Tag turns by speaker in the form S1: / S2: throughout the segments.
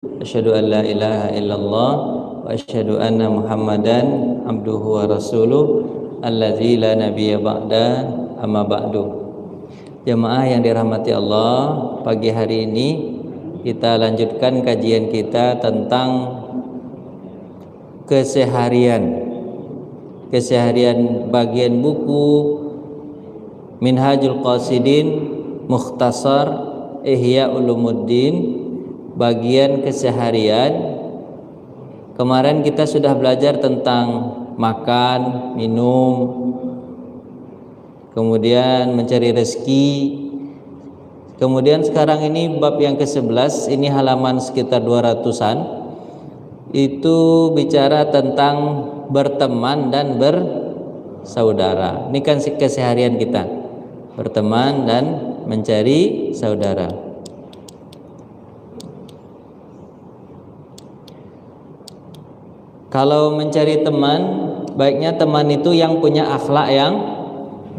S1: Asyhadu an la ilaha illallah wa asyhadu anna Muhammadan abduhu wa rasuluh allazi la nabiyya ba'da, amma ba'du. Jemaah yang dirahmati Allah, pagi hari ini kita lanjutkan kajian kita tentang keseharian bagian buku Minhajul Qasidin Mukhtasar Ihya Ulumuddin, bagian keseharian. Kemarin kita sudah belajar tentang makan, minum, kemudian mencari rezeki. Kemudian sekarang ini bab yang ke-11, ini halaman sekitar 200-an. Itu bicara tentang berteman dan bersaudara. Ini kan keseharian kita, berteman dan mencari saudara. Kalau mencari teman, baiknya teman itu yang punya akhlak yang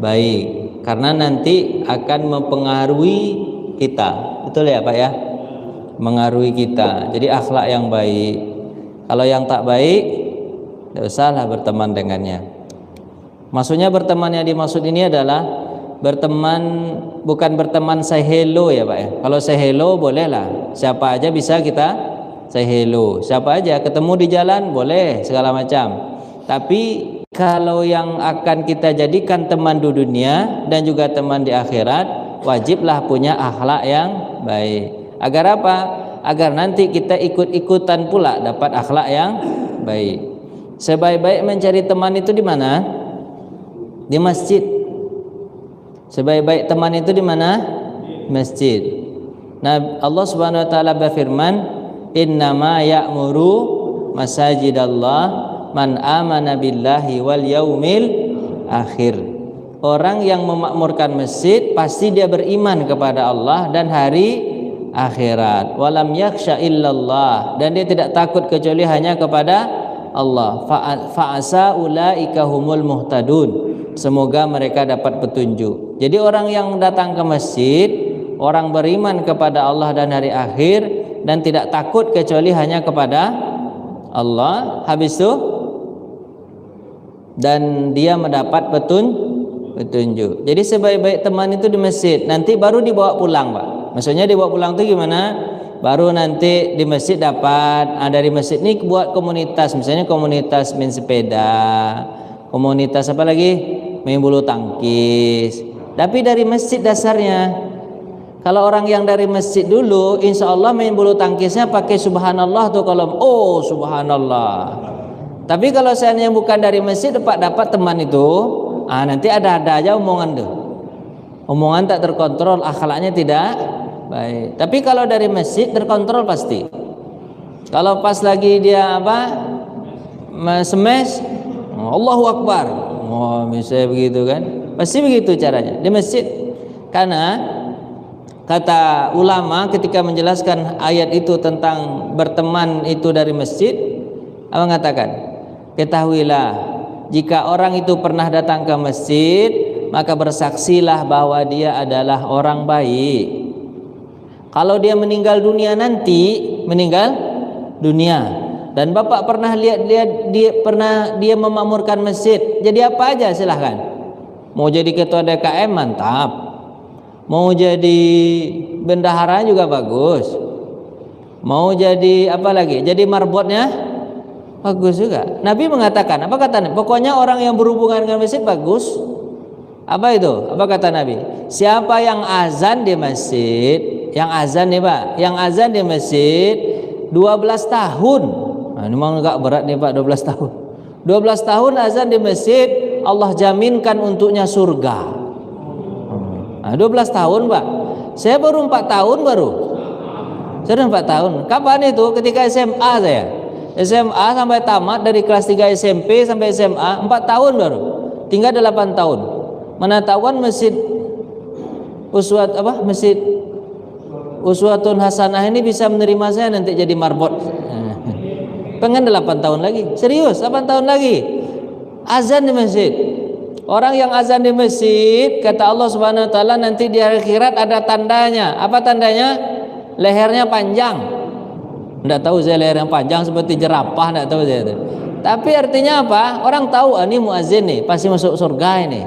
S1: baik, karena nanti akan mempengaruhi kita. Betul ya Pak ya? Mengaruhi kita. Jadi akhlak yang baik. Kalau yang tak baik, tidak usahlah berteman dengannya. Maksudnya berteman yang dimaksud ini adalah berteman, bukan berteman say hello ya Pak ya. Kalau say hello bolehlah, siapa aja bisa kita say hello, siapa aja ketemu di jalan boleh segala macam. Tapi kalau yang akan kita jadikan teman di dunia dan juga teman di akhirat, wajiblah punya akhlak yang baik. Agar apa? Agar nanti kita ikut-ikutan pula dapat akhlak yang baik. Sebaik-baik mencari teman itu di mana? Di masjid. Sebaik-baik teman itu di mana? Masjid. Nah, Allah Subhanahu wa taala berfirman, innama ya'muru masajidallah man amana billahi wal yaumil akhir. Orang yang memakmurkan masjid pasti dia beriman kepada Allah dan hari akhirat. Walam yakhsha illallah, dan dia tidak takut kecuali hanya kepada Allah. Fa'asa ulaika humul muhtadun, semoga mereka dapat petunjuk. Jadi orang yang datang ke masjid, orang beriman kepada Allah dan hari akhir, dan tidak takut kecuali hanya kepada Allah. Habis itu, dan dia mendapat petunjuk. Jadi sebaik-baik teman itu di masjid, nanti baru dibawa pulang Pak. Maksudnya dibawa pulang itu gimana? Baru nanti di masjid dapat, dari masjid ini buat komunitas, misalnya komunitas main sepeda, komunitas apa lagi? Main bulu tangkis. Tapi dari masjid dasarnya. Kalau orang yang dari masjid dulu, insya Allah main bulu tangkisnya pakai subhanallah tuh kalau subhanallah. Tapi kalau seandainya bukan dari masjid dapat teman itu, nanti ada aja omongan tuh. Omongan tak terkontrol, akhlaknya tidak baik. Tapi kalau dari masjid terkontrol pasti. Kalau pas lagi dia semes, Allahu Akbar, misalnya begitu kan, pasti begitu caranya di masjid. Karena kata ulama ketika menjelaskan ayat itu tentang berteman itu dari masjid, apa mengatakan? Ketahuilah, jika orang itu pernah datang ke masjid, maka bersaksilah bahwa dia adalah orang baik. Kalau dia meninggal dunia nanti, dan Bapak pernah lihat dia memakmurkan masjid, jadi apa aja silahkan. Mau jadi ketua DKM mantap. Mau jadi bendahara juga bagus. Mau jadi apa lagi? Jadi marbotnya bagus juga. Nabi mengatakan, apa kata Nabi? Pokoknya orang yang berhubungan dengan masjid bagus. Apa itu? Apa kata Nabi? Siapa yang azan di masjid, yang azan nih Pak, yang azan di masjid 12 tahun. Nah, ini memang agak berat nih Pak, 12 tahun. 12 tahun azan di masjid, Allah jaminkan untuknya surga. 12 tahun Pak. Saya baru 4 tahun baru. Saya 4 tahun. Kapan itu? Ketika SMA saya. SMA sampai tamat, dari kelas 3 SMP sampai SMA 4 tahun baru. Tinggal 8 tahun. Mana tahuan masjid Masjid Uswatun Hasanah ini bisa menerima saya nanti jadi marbot. Pengen 8 tahun lagi. Serius, 8 tahun lagi. Azan di masjid. Orang yang azan di masjid, kata Allah Subhanahu wa taala, nanti di akhirat ada tandanya. Apa tandanya? Lehernya panjang. Tidak tahu saya leher yang panjang seperti jerapah, tidak tahu saya itu. Tapi artinya apa? Orang tahu ini muazin nih pasti masuk surga ini.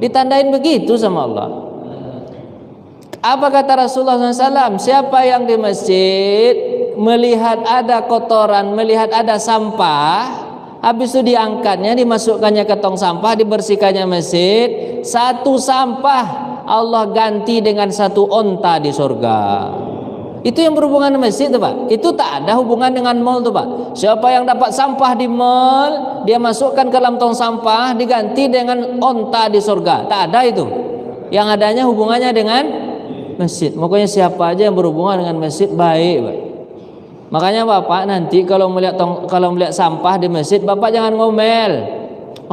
S1: Ditandain begitu sama Allah. Apa kata Rasulullah SAW? Siapa yang di masjid melihat ada kotoran, melihat ada sampah, habis itu diangkatnya, dimasukkannya ke tong sampah, dibersihkannya masjid, satu sampah Allah ganti dengan satu onta di surga. Itu yang berhubungan dengan masjid tuh Pak. Itu tak ada hubungan dengan mall tuh Pak. Siapa yang dapat sampah di mall, dia masukkan ke dalam tong sampah, diganti dengan onta di surga. Tak ada itu. Yang adanya hubungannya dengan masjid. Makanya siapa aja yang berhubungan dengan masjid baik Pak. Makanya Bapak nanti kalau melihat sampah di masjid, Bapak jangan ngomel.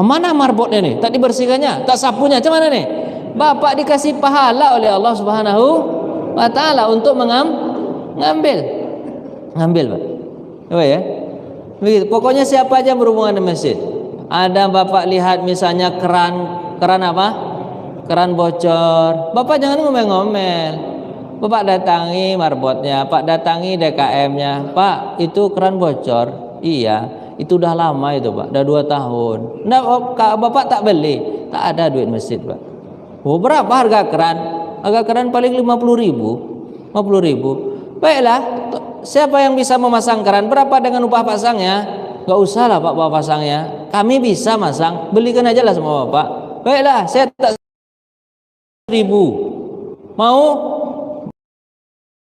S1: Mana marbotnya nih? Tak dibersihkannya, tak sapunya, macam mana nih? Bapak dikasih pahala oleh Allah Subhanahu wa Ta'ala untuk ngambil Pak. Apa ya? Begitu. Pokoknya siapa aja berhubungan dengan masjid. Ada Bapak lihat misalnya keran apa? Keran bocor. Bapak jangan ngomel-ngomel. Bapak datangi marbotnya, Pak datangi DKM-nya. Pak, itu keran bocor. Iya, itu udah lama itu Pak, udah 2 tahun. Nah, Bapak tak beli. Tak ada duit masjid Pak. Oh, berapa harga keran? Harga keran paling 50.000. 50.000. Baiklah, siapa yang bisa memasang keran? Berapa dengan upah pasangnya? Gak usah lah Pak upah pasangnya. Kami bisa masang, belikan aja lah sama Bapak. Baiklah, saya tak 1.000. Mau?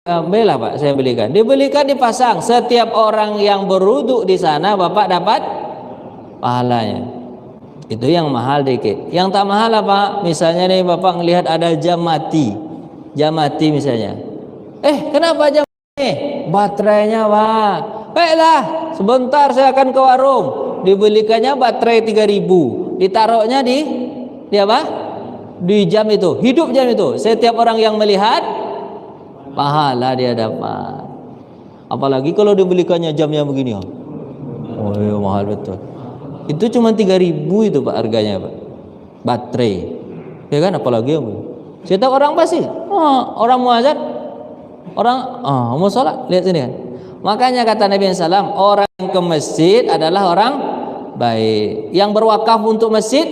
S1: Bela Pak, saya belikan. Dibelikan, dipasang. Setiap orang yang berwudu di sana, Bapak dapat pahalanya. Itu yang mahal dikit. Yang tak mahal apa? Misalnya nih Bapak ngelihat ada jam mati misalnya. Kenapa jam mati? Baterainya Pak. Baiklah, sebentar saya akan ke warung. Dibelikannya baterai 3.000. Ditaruhnya di apa? Di jam itu. Hidup jam itu. Setiap orang yang melihat, pahala dia dapat. Apalagi kalau dibelikannya jamnya begini. Oh iya, mahal betul. Itu cuma 3.000 itu Pak harganya Pak. Baterai. Ya kan, apalagi yang setiap orang pasti. Orang mau azan, orang mau sholat, lihat sini kan. Makanya kata Nabi SAW, orang yang ke masjid adalah orang baik. Yang berwakaf untuk masjid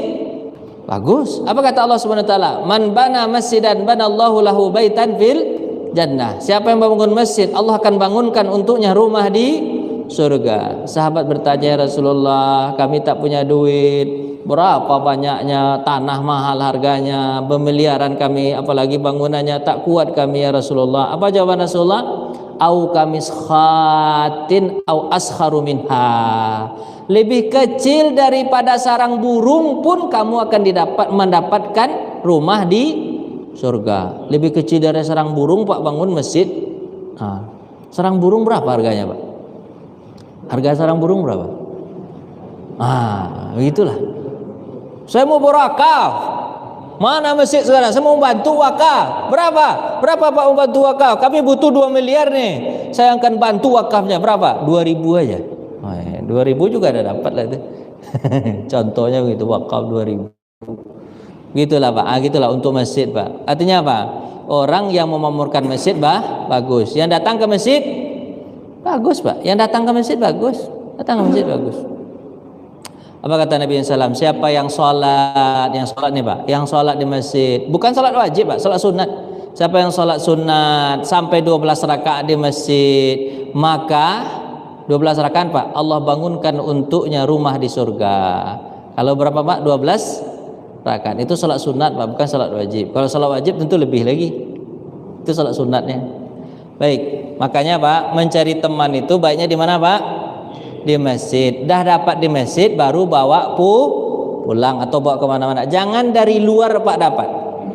S1: bagus. Apa kata Allah Subhanahu wa taala? Man bana masjidan banallahu lahu baitan fil jannah. Siapa yang membangun masjid, Allah akan bangunkan untuknya rumah di surga. Sahabat bertanya, ya Rasulullah, kami tak punya duit. Berapa banyaknya, tanah mahal harganya, bermiliaran kami, apalagi bangunannya tak kuat kami ya Rasulullah. Apa jawaban Rasulullah? Au kamiskhatin au askharu minha. Lebih kecil daripada sarang burung pun kamu akan mendapatkan rumah di surga. Lebih kecil dari sarang burung Pak bangun masjid. Sarang burung berapa harganya Pak? Harga sarang burung berapa? Begitulah. Saya mau berakaf. Mana masjid sekarang? Saya mau bantu wakaf. Berapa? Berapa Pak mau bantu wakaf? Kami butuh 2 miliar nih. Saya akan bantu wakafnya. Berapa? 2.000 aja. 2.000 juga ada dapat lah itu. Contohnya begitu, wakaf 2.000. Gitulah Pak. Gitulah untuk masjid Pak. Artinya apa? Orang yang memakmurkan masjid bagus. Yang datang ke masjid bagus Pak. Yang datang ke masjid bagus. Datang ke masjid bagus. Apa kata Nabi SAW? Siapa yang sholat nih Pak, yang sholat di masjid, bukan sholat wajib Pak, sholat sunat. Siapa yang sholat sunat sampai 12 rakaat di masjid, maka 12 rakaat Pak, Allah bangunkan untuknya rumah di surga. Kalau berapa Pak? 12 rakaat. Itu sholat sunat Pak, bukan sholat wajib. Kalau sholat wajib tentu lebih lagi. Itu sholat sunatnya. Baik, makanya Pak, mencari teman itu baiknya di mana Pak? Di masjid. Dah dapat di masjid baru bawa pulang atau bawa kemana-mana. Jangan dari luar Pak dapat.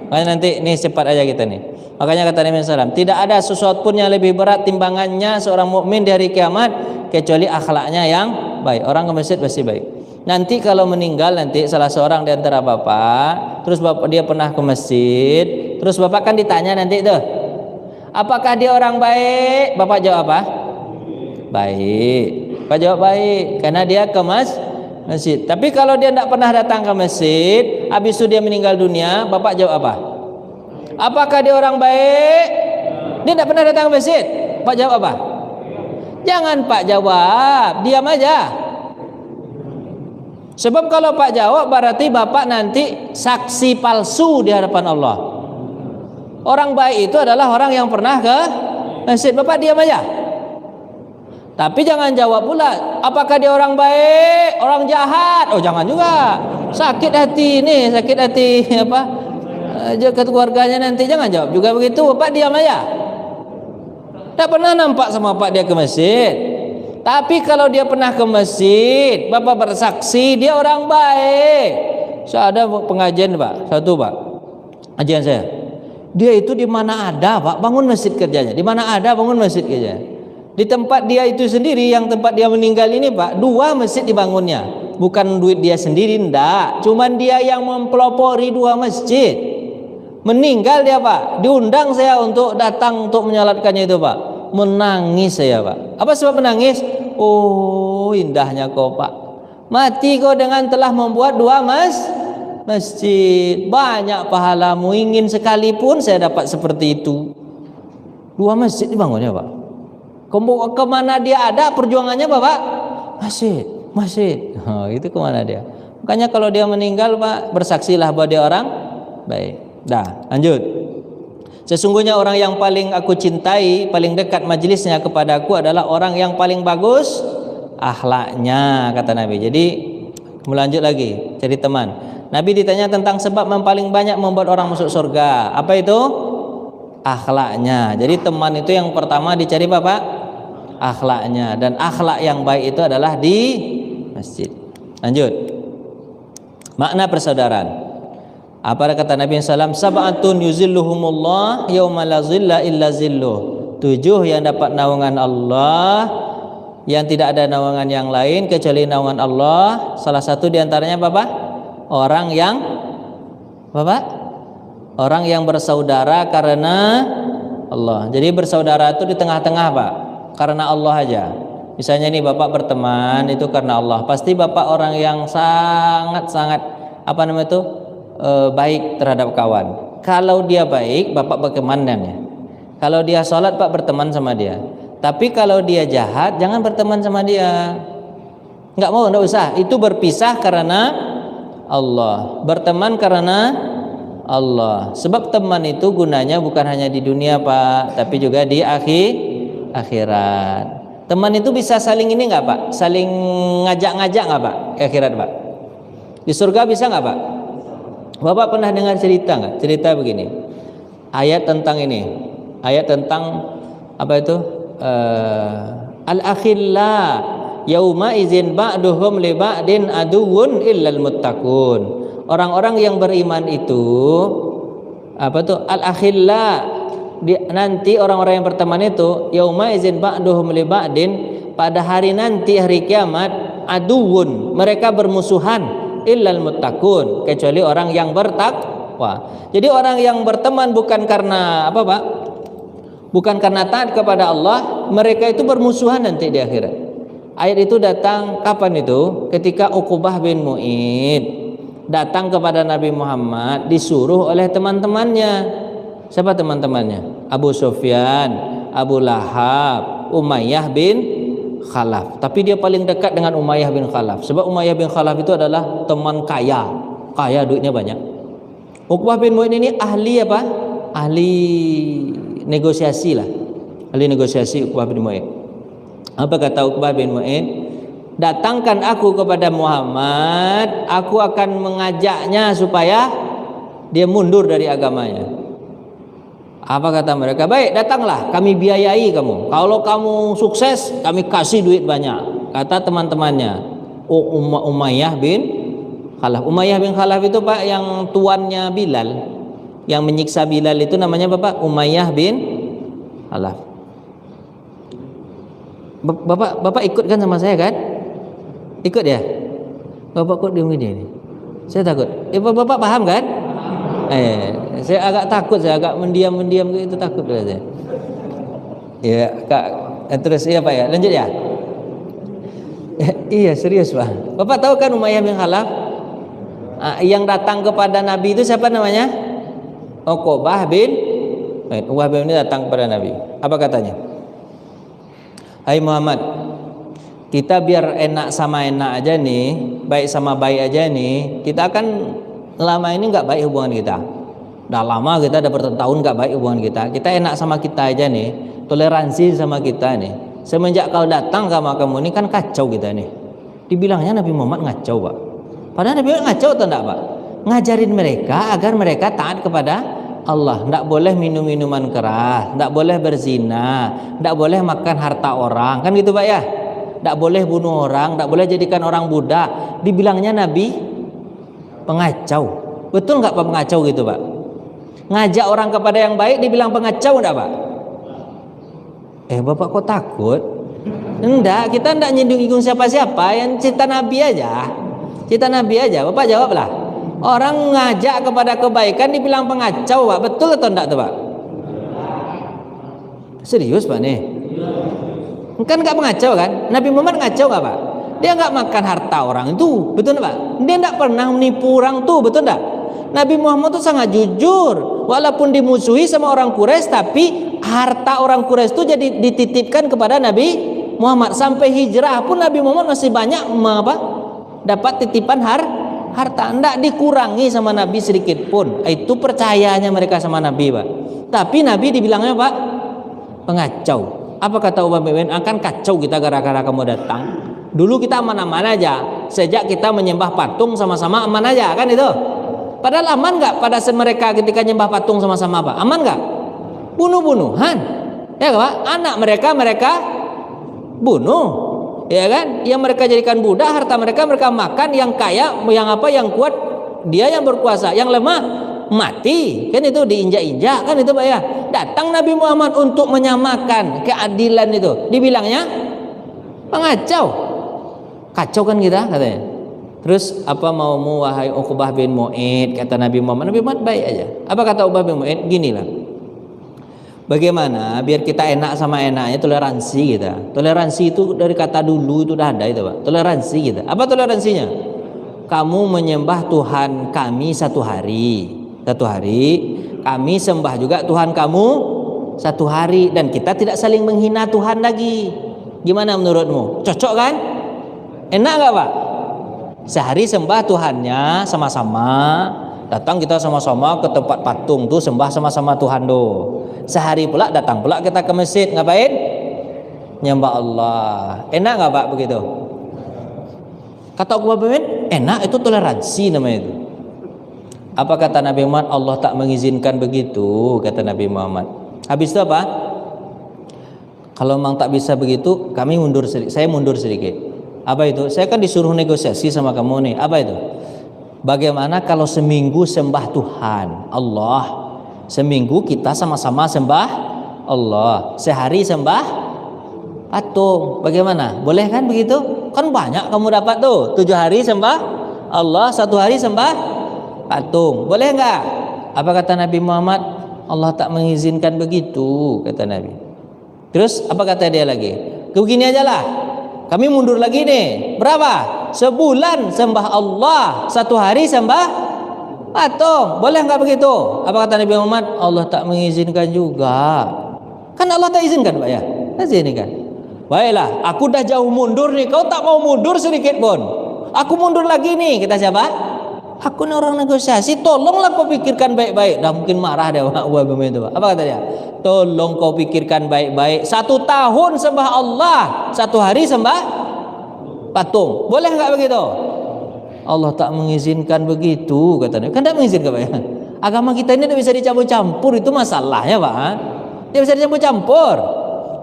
S1: Makanya nanti ini cepat aja kita nih. Makanya kata Nabi SAW, tidak ada sesuatu pun yang lebih berat timbangannya seorang mukmin di hari kiamat kecuali akhlaknya yang baik. Orang ke masjid pasti baik. Nanti kalau meninggal nanti salah seorang di antara bapak, terus bapak dia pernah ke masjid, terus bapak kan ditanya nanti tuh, apakah dia orang baik? Bapak jawab apa? Baik. Bapak jawab baik karena dia ke masjid. Tapi kalau dia tidak pernah datang ke masjid, habis itu dia meninggal dunia, bapak jawab apa? Apakah dia orang baik? Dia tidak pernah datang ke masjid. Bapak jawab apa? Jangan Pak jawab, diam aja. Sebab kalau Pak jawab berarti Bapak nanti saksi palsu di hadapan Allah. Orang baik itu adalah orang yang pernah ke masjid. Bapak diam aja. Tapi jangan jawab pula, apakah dia orang baik, orang jahat? Oh jangan juga. Sakit hati nih, sakit hati apa? Jaga keluarganya nanti, jangan jawab juga begitu. Bapak diam aja. Tak pernah nampak sama Pak dia ke masjid. Tapi kalau dia pernah ke masjid, Bapak bersaksi dia orang baik. Saya ada pengajian Pak, satu Pak, ajian saya. Dia itu di mana ada Pak bangun masjid kerjanya, di mana ada bangun masjid kerjanya. Di tempat dia itu sendiri, yang tempat dia meninggal ini Pak, 2 masjid dibangunnya. Bukan duit dia sendiri, enggak. Cuman dia yang mempelopori 2 masjid. Meninggal dia Pak, diundang saya untuk datang untuk menyalatkannya itu Pak. Menangis saya Pak. Apa sebab menangis? Oh indahnya kau Pak. Mati kau dengan telah membuat 2 masjid. Banyak pahalamu, ingin sekalipun saya dapat seperti itu. 2 masjid dibangunnya Pak. Kemana dia ada perjuangannya Bapak? Masjid. Oh, itu kemana dia? Makanya kalau dia meninggal Pak, bersaksilah bahwa dia orang baik. Dah, lanjut. Sesungguhnya orang yang paling aku cintai, paling dekat majelisnya kepadaku adalah orang yang paling bagus akhlaknya, kata Nabi. Jadi melanjut lagi, cari teman. Nabi ditanya tentang sebab yang paling banyak membuat orang masuk surga. Apa itu? Akhlaknya. Jadi teman itu yang pertama dicari Bapak, akhlaknya. Dan akhlak yang baik itu adalah di masjid. Lanjut. Makna persaudaraan. Apa kata Nabi SAW? Sab'atun yuzilluhumullah yawma la zilla illa zilluh. 7 yang dapat naungan Allah, yang tidak ada naungan yang lain kecuali naungan Allah. Salah satu diantaranya Bapak, orang yang bersaudara karena Allah. Jadi bersaudara itu di tengah-tengah Pak, karena Allah aja. Misalnya nih Bapak berteman itu karena Allah, pasti Bapak orang yang sangat baik terhadap kawan. Kalau dia baik, Bapak bertemanannya. Kalau dia sholat, Pak berteman sama dia. Tapi kalau dia jahat, jangan berteman sama dia. Enggak usah. Itu berpisah karena Allah, berteman karena Allah. Sebab teman itu gunanya bukan hanya di dunia Pak, tapi juga di akhirat. Teman itu bisa saling ini enggak Pak? Saling ngajak-ngajak enggak Pak? Akhirat Pak. Di surga bisa enggak Pak? Bapak pernah dengar cerita enggak? Cerita begini. Ayat tentang ini. Ayat tentang apa itu? Al-akhilla yauma izin ba'duhum li ba'din aduwwun illal muttaqun. Orang-orang yang beriman itu apa tuh? Al-akhilla, nanti orang-orang yang berteman itu yauma izin ba'duhum li ba'din, pada hari nanti hari kiamat, aduwwun, mereka bermusuhan, illal muttaqun, kecuali orang yang bertakwa. Jadi orang yang berteman bukan karena apa Pak? Bukan karena taat kepada Allah, mereka itu bermusuhan nanti di akhirat. Ayat itu datang kapan itu? Ketika Uqbah bin Mu'id datang kepada Nabi Muhammad disuruh oleh teman-temannya. Siapa teman-temannya? Abu Sufyan, Abu Lahab, Umayyah bin Khalaf. Tapi dia paling dekat dengan Umayyah bin Khalaf, sebab Umayyah bin Khalaf itu adalah teman kaya duitnya banyak. Uqbah bin Mu'id ini ahli apa? Ahli negosiasi lah. Ahli negosiasi Uqbah bin Mu'id. Apa kata Uqbah bin Mu'id? Datangkan aku kepada Muhammad, aku akan mengajaknya supaya dia mundur dari agamanya. Apa kata mereka? Baik, datanglah, kami biayai kamu. Kalau kamu sukses, kami kasih duit banyak. Kata teman-temannya. Umayyah bin Khalaf. Umayyah bin Khalaf itu Pak yang tuannya Bilal, yang menyiksa Bilal itu namanya Bapak Umayyah bin Khalaf. Bapak ikut kan sama saya kan? Ikut ya? Bapak kok diam gini? Saya takut. Bapak paham kan? Saya agak takut, saya agak mendiam gitu, takut saya. Ya, Kak, terus iya Pak ya, lanjut ya. Iya serius Pak. Bapak tahu kan Umayyah bin Khalaf? Yang datang kepada Nabi itu siapa namanya? Uqbah bin Mu'id. Uqbah bin Mu'id datang kepada Nabi. Apa katanya? Hai Muhammad, kita biar enak sama enak aja nih, baik sama baik aja nih. Kita kan lama ini nggak baik hubungan kita. Udah lama kita, udah bertahun-tahun nggak baik hubungan kita. Kita enak sama kita aja nih, toleransi sama kita nih. Semenjak kau datang sama kamu ini kan kacau kita nih. Dibilangnya Nabi Muhammad ngacau, Pak. Padahal Nabi Muhammad ngacau atau enggak, Pak? Ngajarin mereka agar mereka taat kepada Allah. Enggak boleh minum minuman keras, enggak boleh berzina, enggak boleh makan harta orang. Kan gitu, Pak ya? Enggak boleh bunuh orang, enggak boleh jadikan orang budak. Dibilangnya Nabi pengacau. Betul enggak Pak pengacau gitu, Pak? Ngajak orang kepada yang baik dibilang pengacau enggak, Pak? Bapak kok takut? Enggak, kita enggak nyinggung siapa-siapa, yang cerita Nabi aja. Cerita Nabi aja, Bapak jawablah. Orang ngajak kepada kebaikan dibilang pengacau, Pak. Betul atau enggak tuh, Pak? Serius, Pak nih? Kan enggak pengacau kan? Nabi Muhammad ngacau enggak, Pak? Dia enggak makan harta orang itu, betul enggak, Pak? Dia enggak pernah menipu orang tuh, betul enggak? Nabi Muhammad tuh sangat jujur. Walaupun dimusuhi sama orang Quraisy, tapi harta orang Quraisy itu jadi dititipkan kepada Nabi Muhammad. Sampai hijrah pun Nabi Muhammad masih banyak dapat titipan harta, enggak dikurangi sama Nabi sedikit pun. Itu percayanya mereka sama Nabi, Pak. Tapi Nabi dibilangnya, Pak, pengacau. Apa kata Ubay bin Ka'ab? Akan kacau kita gara-gara kamu datang. Dulu kita aman-aman aja. Sejak kita menyembah patung sama-sama aman aja, kan itu? Padahal aman nggak pada mereka ketika nyembah patung sama-sama, apa? Aman nggak? Bunuh-bunuhan, ya Pak? Anak mereka bunuh, ya kan? Yang mereka jadikan budak, harta mereka makan. Yang kaya, yang kuat dia yang berkuasa, yang lemah mati, kan itu diinjak-injak, kan itu Pak ya. Datang Nabi Muhammad untuk menyamakan keadilan itu, dibilangnya pengacau, kacau kan kita katanya. Terus apa maumu wahai Uqbah bin Mu'id, kata Nabi Muhammad. Nabi Muhammad baik aja. Apa kata Uqbah bin Mu'id? Ginilah, bagaimana biar kita enak sama enaknya, toleransi kita. Toleransi itu dari kata dulu itu udah ada itu, Pak. Toleransi kita. Apa toleransinya? Kamu menyembah Tuhan kami satu hari, kami sembah juga Tuhan kamu satu hari, dan kita tidak saling menghina Tuhan lagi. Gimana menurutmu? Cocok kan? Enak nggak, Pak? Sehari sembah Tuhannya sama-sama, datang kita sama-sama ke tempat patung tuh sembah sama-sama Tuhan tuh. Sehari pula datang pula kita ke masjid, ngapain? Nyembah Allah. Enak nggak, Pak, begitu? Kata Uqbah bin Mu'id, enak, itu toleransi namanya itu. Apa kata Nabi Muhammad? Allah tak mengizinkan begitu, kata Nabi Muhammad. Habis itu apa? Kalau memang tak bisa begitu, kami mundur sedikit, saya mundur sedikit. Apa itu? Saya kan disuruh negosiasi sama kamu nih. Apa itu? Bagaimana kalau seminggu sembah Tuhan Allah, seminggu kita sama-sama sembah Allah, sehari sembah patung. Bagaimana? Boleh kan begitu? Kan banyak kamu dapat tuh. 7 hari sembah Allah, 1 hari sembah patung. Boleh enggak? Apa kata Nabi Muhammad? Allah tak mengizinkan begitu, kata Nabi. Terus apa kata dia lagi? Begini aja lah, kami mundur lagi nih. Berapa? Sebulan sembah Allah, 1 hari sembah patung. Boleh enggak begitu? Apa kata Nabi Muhammad? Allah tak mengizinkan juga. Kan Allah tak izinkan, Pak ya? Tak izinkan. Baiklah, aku dah jauh mundur nih, kau tak mau mundur sedikit pun. Aku mundur lagi nih, kata siapa? Aku nih orang negosiasi, tolonglah kau pikirkan baik-baik. Dah mungkin marah dia, Pak. Apa kata dia? Tolong kau pikirkan baik-baik. 1 tahun sembah Allah, 1 hari sembah patung. Boleh enggak begitu? Allah tak mengizinkan begitu, katanya. Kan tak mengizinkan, Pak ya? Agama kita ini tidak bisa dicampur-campur, itu masalahnya, Pak. Tidak bisa dicampur-campur.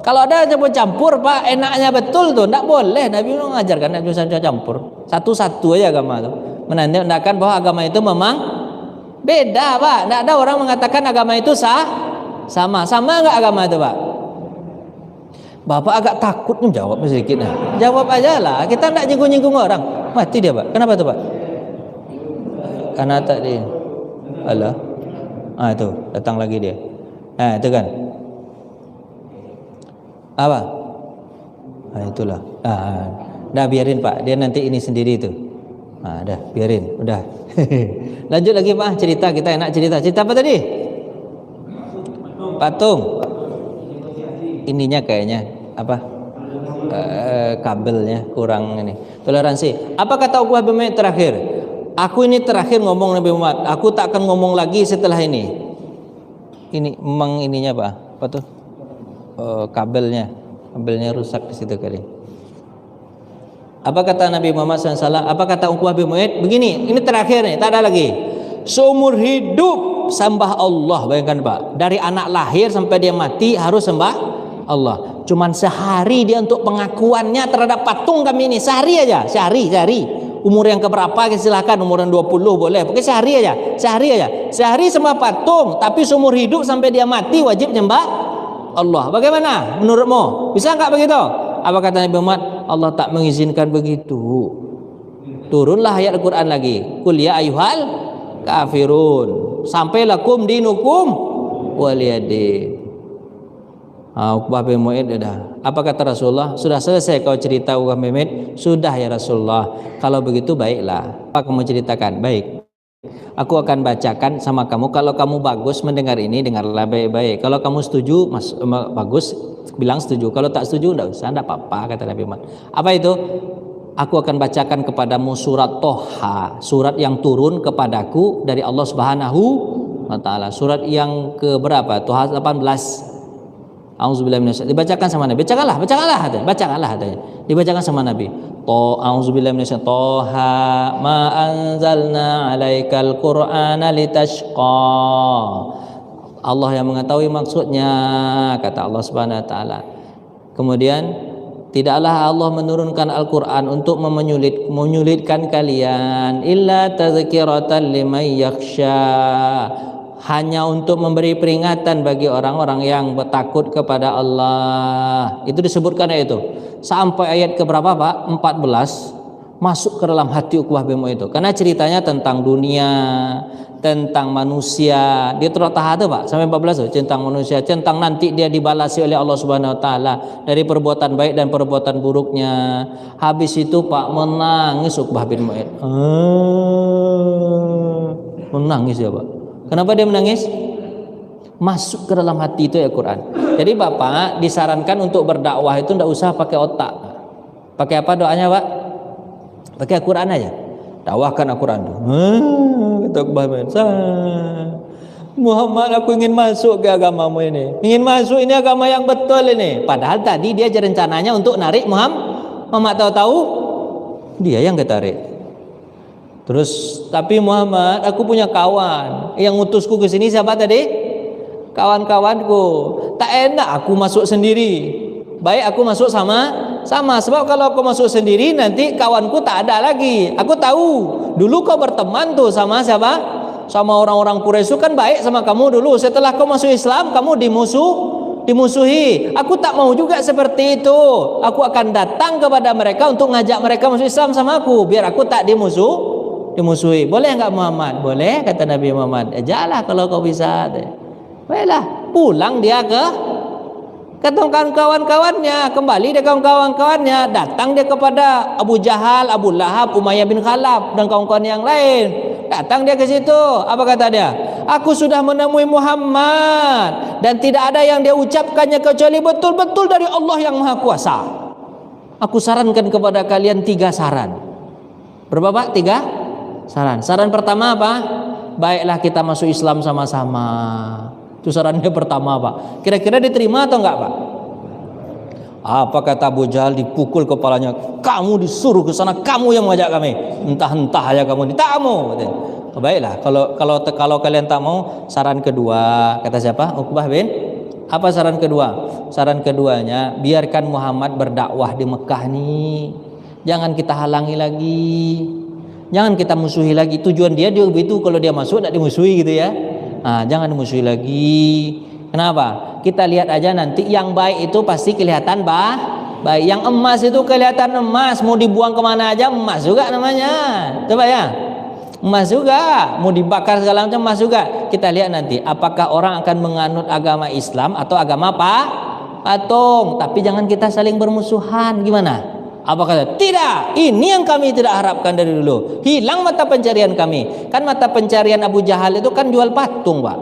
S1: Kalau ada campur-campur, Pak, enaknya betul tuh. Tidak boleh. Nabi mengajarkan tidak bisa campur. Satu-satu aja agama itu. Menandakan bahwa agama itu memang beda, Pak. Tidak ada orang mengatakan agama itu sama enggak agama itu, Pak? Bapak agak takut menjawab sedikit. Jawab aja lah. Kita tidak nyinggung-nyinggung orang. Mati dia, Pak. Kenapa tuh, Pak? Karena tadi Allah. Itu datang lagi dia. Itu kan. Apa? Itulah. Dah biarin, Pak. Dia nanti ini sendiri itu. Dah biarin. Udah. Lanjut lagi, Pak. Cerita, kita enak cerita. Cerita apa tadi? Patung. Ininya kayaknya apa? kabelnya kurang ini. Toleransi. Apa kata Uqbah bin Mu'aid terakhir? Aku ini terakhir ngomong Nabi Muhammad. Aku tak akan ngomong lagi setelah ini. Ini memang ininya apa tuh? Kabelnya rusak di situ kali. Apa kata Nabi Muhammad SAW? Apa kata Uqbah bin Mu'aid? Begini, ini terakhir nih, tak ada lagi. Seumur hidup sembah Allah, bayangkan Pak. Dari anak lahir sampai dia mati harus sembah Allah. Cuman sehari dia untuk pengakuannya terhadap patung kami ini, sehari aja, sehari. Umur yang keberapa silahkan, umur yang 20 boleh, pokoknya sehari aja. Sehari sembah patung, tapi seumur hidup sampai dia mati wajib nyembah Allah. Bagaimana menurutmu? Bisa enggak begitu? Apa kata Nabi Muhammad? Allah tak mengizinkan begitu. Turunlah ayat Al-Quran lagi. Qul ya ayyuhal kafirun. Sampai lakum dinukum waliyadin. Uqbah bin Mu'aid dah. Apa kata Rasulullah? Sudah selesai kau cerita Uqbah bin Mu'aid? Sudah ya Rasulullah. Kalau begitu baiklah. Apa kamu ceritakan? Baik. Aku akan bacakan sama kamu. Kalau kamu bagus mendengar ini, dengarlah baik-baik. Kalau kamu setuju, bagus, bilang setuju. Kalau tak setuju, enggak usah, enggak apa-apa, kata Nabi Muhammad. Apa itu? Aku akan bacakan kepadamu surat Toha, surat yang turun kepadaku dari Allah Subhanahu wa Ta'ala. Surat yang ke berapa? Toha 18. Auzubillahi minasyaitonir. Dibacakan sama Nabi. Bacakanlah katanya. Dibacakan sama Nabi. Auzubillahi minasyaitonir. Toha ma anzalna 'alaikal qur'ana litashqa. Allah yang mengetahui maksudnya, kata Allah Subhanahu wa Ta'ala. Kemudian, tidaklah Allah menurunkan Al-Qur'an untuk menyulitkan kalian, illa tazkiratan liman yakhsha, hanya untuk memberi peringatan bagi orang-orang yang bertakut kepada Allah. Itu disebutkan ayat itu. Sampai ayat ke berapa Pak? 14 masuk ke dalam hati Uqbah bin Mu'aid itu. Karena ceritanya tentang dunia, tentang manusia. Dia surat Taha itu Pak, sampai 14 itu, tentang manusia, tentang nanti dia dibalasi oleh Allah Subhanahu wa Ta'ala dari perbuatan baik dan perbuatan buruknya. Habis itu Pak menangis Uqbah bin Mu'aid. Menangis ya Pak. Kenapa dia menangis? Masuk ke dalam hati itu ya Quran. Jadi Bapak disarankan untuk berdakwah itu tidak usah pakai otak. Pakai apa doanya Pak? Pakai Al-Quran aja. Dakwahkan Al-Quran itu. Kata Uqbah bin Muhammad, aku ingin masuk ke agamamu ini. Ingin masuk, ini agama yang betul ini. Padahal tadi dia rencananya untuk narik Muhammad, tahu-tahu dia yang ketarik. Terus, tapi Muhammad, aku punya kawan yang ngutusku ke sini. Siapa tadi? Kawan-kawanku. Tak enak aku masuk sendiri. Baik aku masuk sama. Sebab kalau aku masuk sendiri nanti kawanku tak ada lagi. Aku tahu. Dulu kau berteman tuh sama siapa? Sama orang-orang Quraisy kan baik sama kamu dulu. Setelah kau masuk Islam, kamu dimusuhi. Aku tak mau juga seperti itu. Aku akan datang kepada mereka untuk ngajak mereka masuk Islam sama aku, biar aku tak dimusuhi. Boleh enggak Muhammad? Boleh, kata Nabi Muhammad. Ajalah kalau kau bisa. Baiklah, pulang dia ke kawan-kawannya, kembali dia kawan-kawannya, datang dia kepada Abu Jahal, Abu Lahab, Umayyah bin Khalaf dan kawan-kawan yang lain. Datang dia ke situ. Apa kata dia? Aku sudah menemui Muhammad dan tidak ada yang dia ucapkannya kecuali betul-betul dari Allah yang Maha Kuasa. Aku sarankan kepada kalian 3 saran. Berapa Pak? 3 saran. Saran pertama apa? Baiklah kita masuk Islam sama-sama. Itu sarannya pertama Pak. Kira-kira diterima atau enggak Pak? Apa kata Abu Jahal? Dipukul kepalanya. Kamu disuruh ke sana, kamu yang mengajak kami. Entah-entah aja kamu ini. Tak mau. Baiklah, kalau kalian tak mau, saran kedua, kata siapa? Uqbah bin. Apa saran kedua? Saran keduanya, biarkan Muhammad berdakwah di Mekah nih. Jangan kita halangi lagi. Jangan kita musuhi lagi. Tujuan dia itu kalau dia masuk tidak dimusuhi gitu ya. Jangan dimusuhi lagi. Kenapa? Kita lihat aja nanti yang baik itu pasti kelihatan baik. Yang emas itu kelihatan emas. Mau dibuang kemana aja emas juga namanya. Coba ya. Emas juga. Mau dibakar segala macam emas juga. Kita lihat nanti apakah orang akan menganut agama Islam atau agama patung. Tapi jangan kita saling bermusuhan. Gimana? Apa kata? Tidak, ini yang kami tidak harapkan dari dulu. Hilang mata pencarian kami. Kan mata pencarian Abu Jahal itu kan jual patung Pak.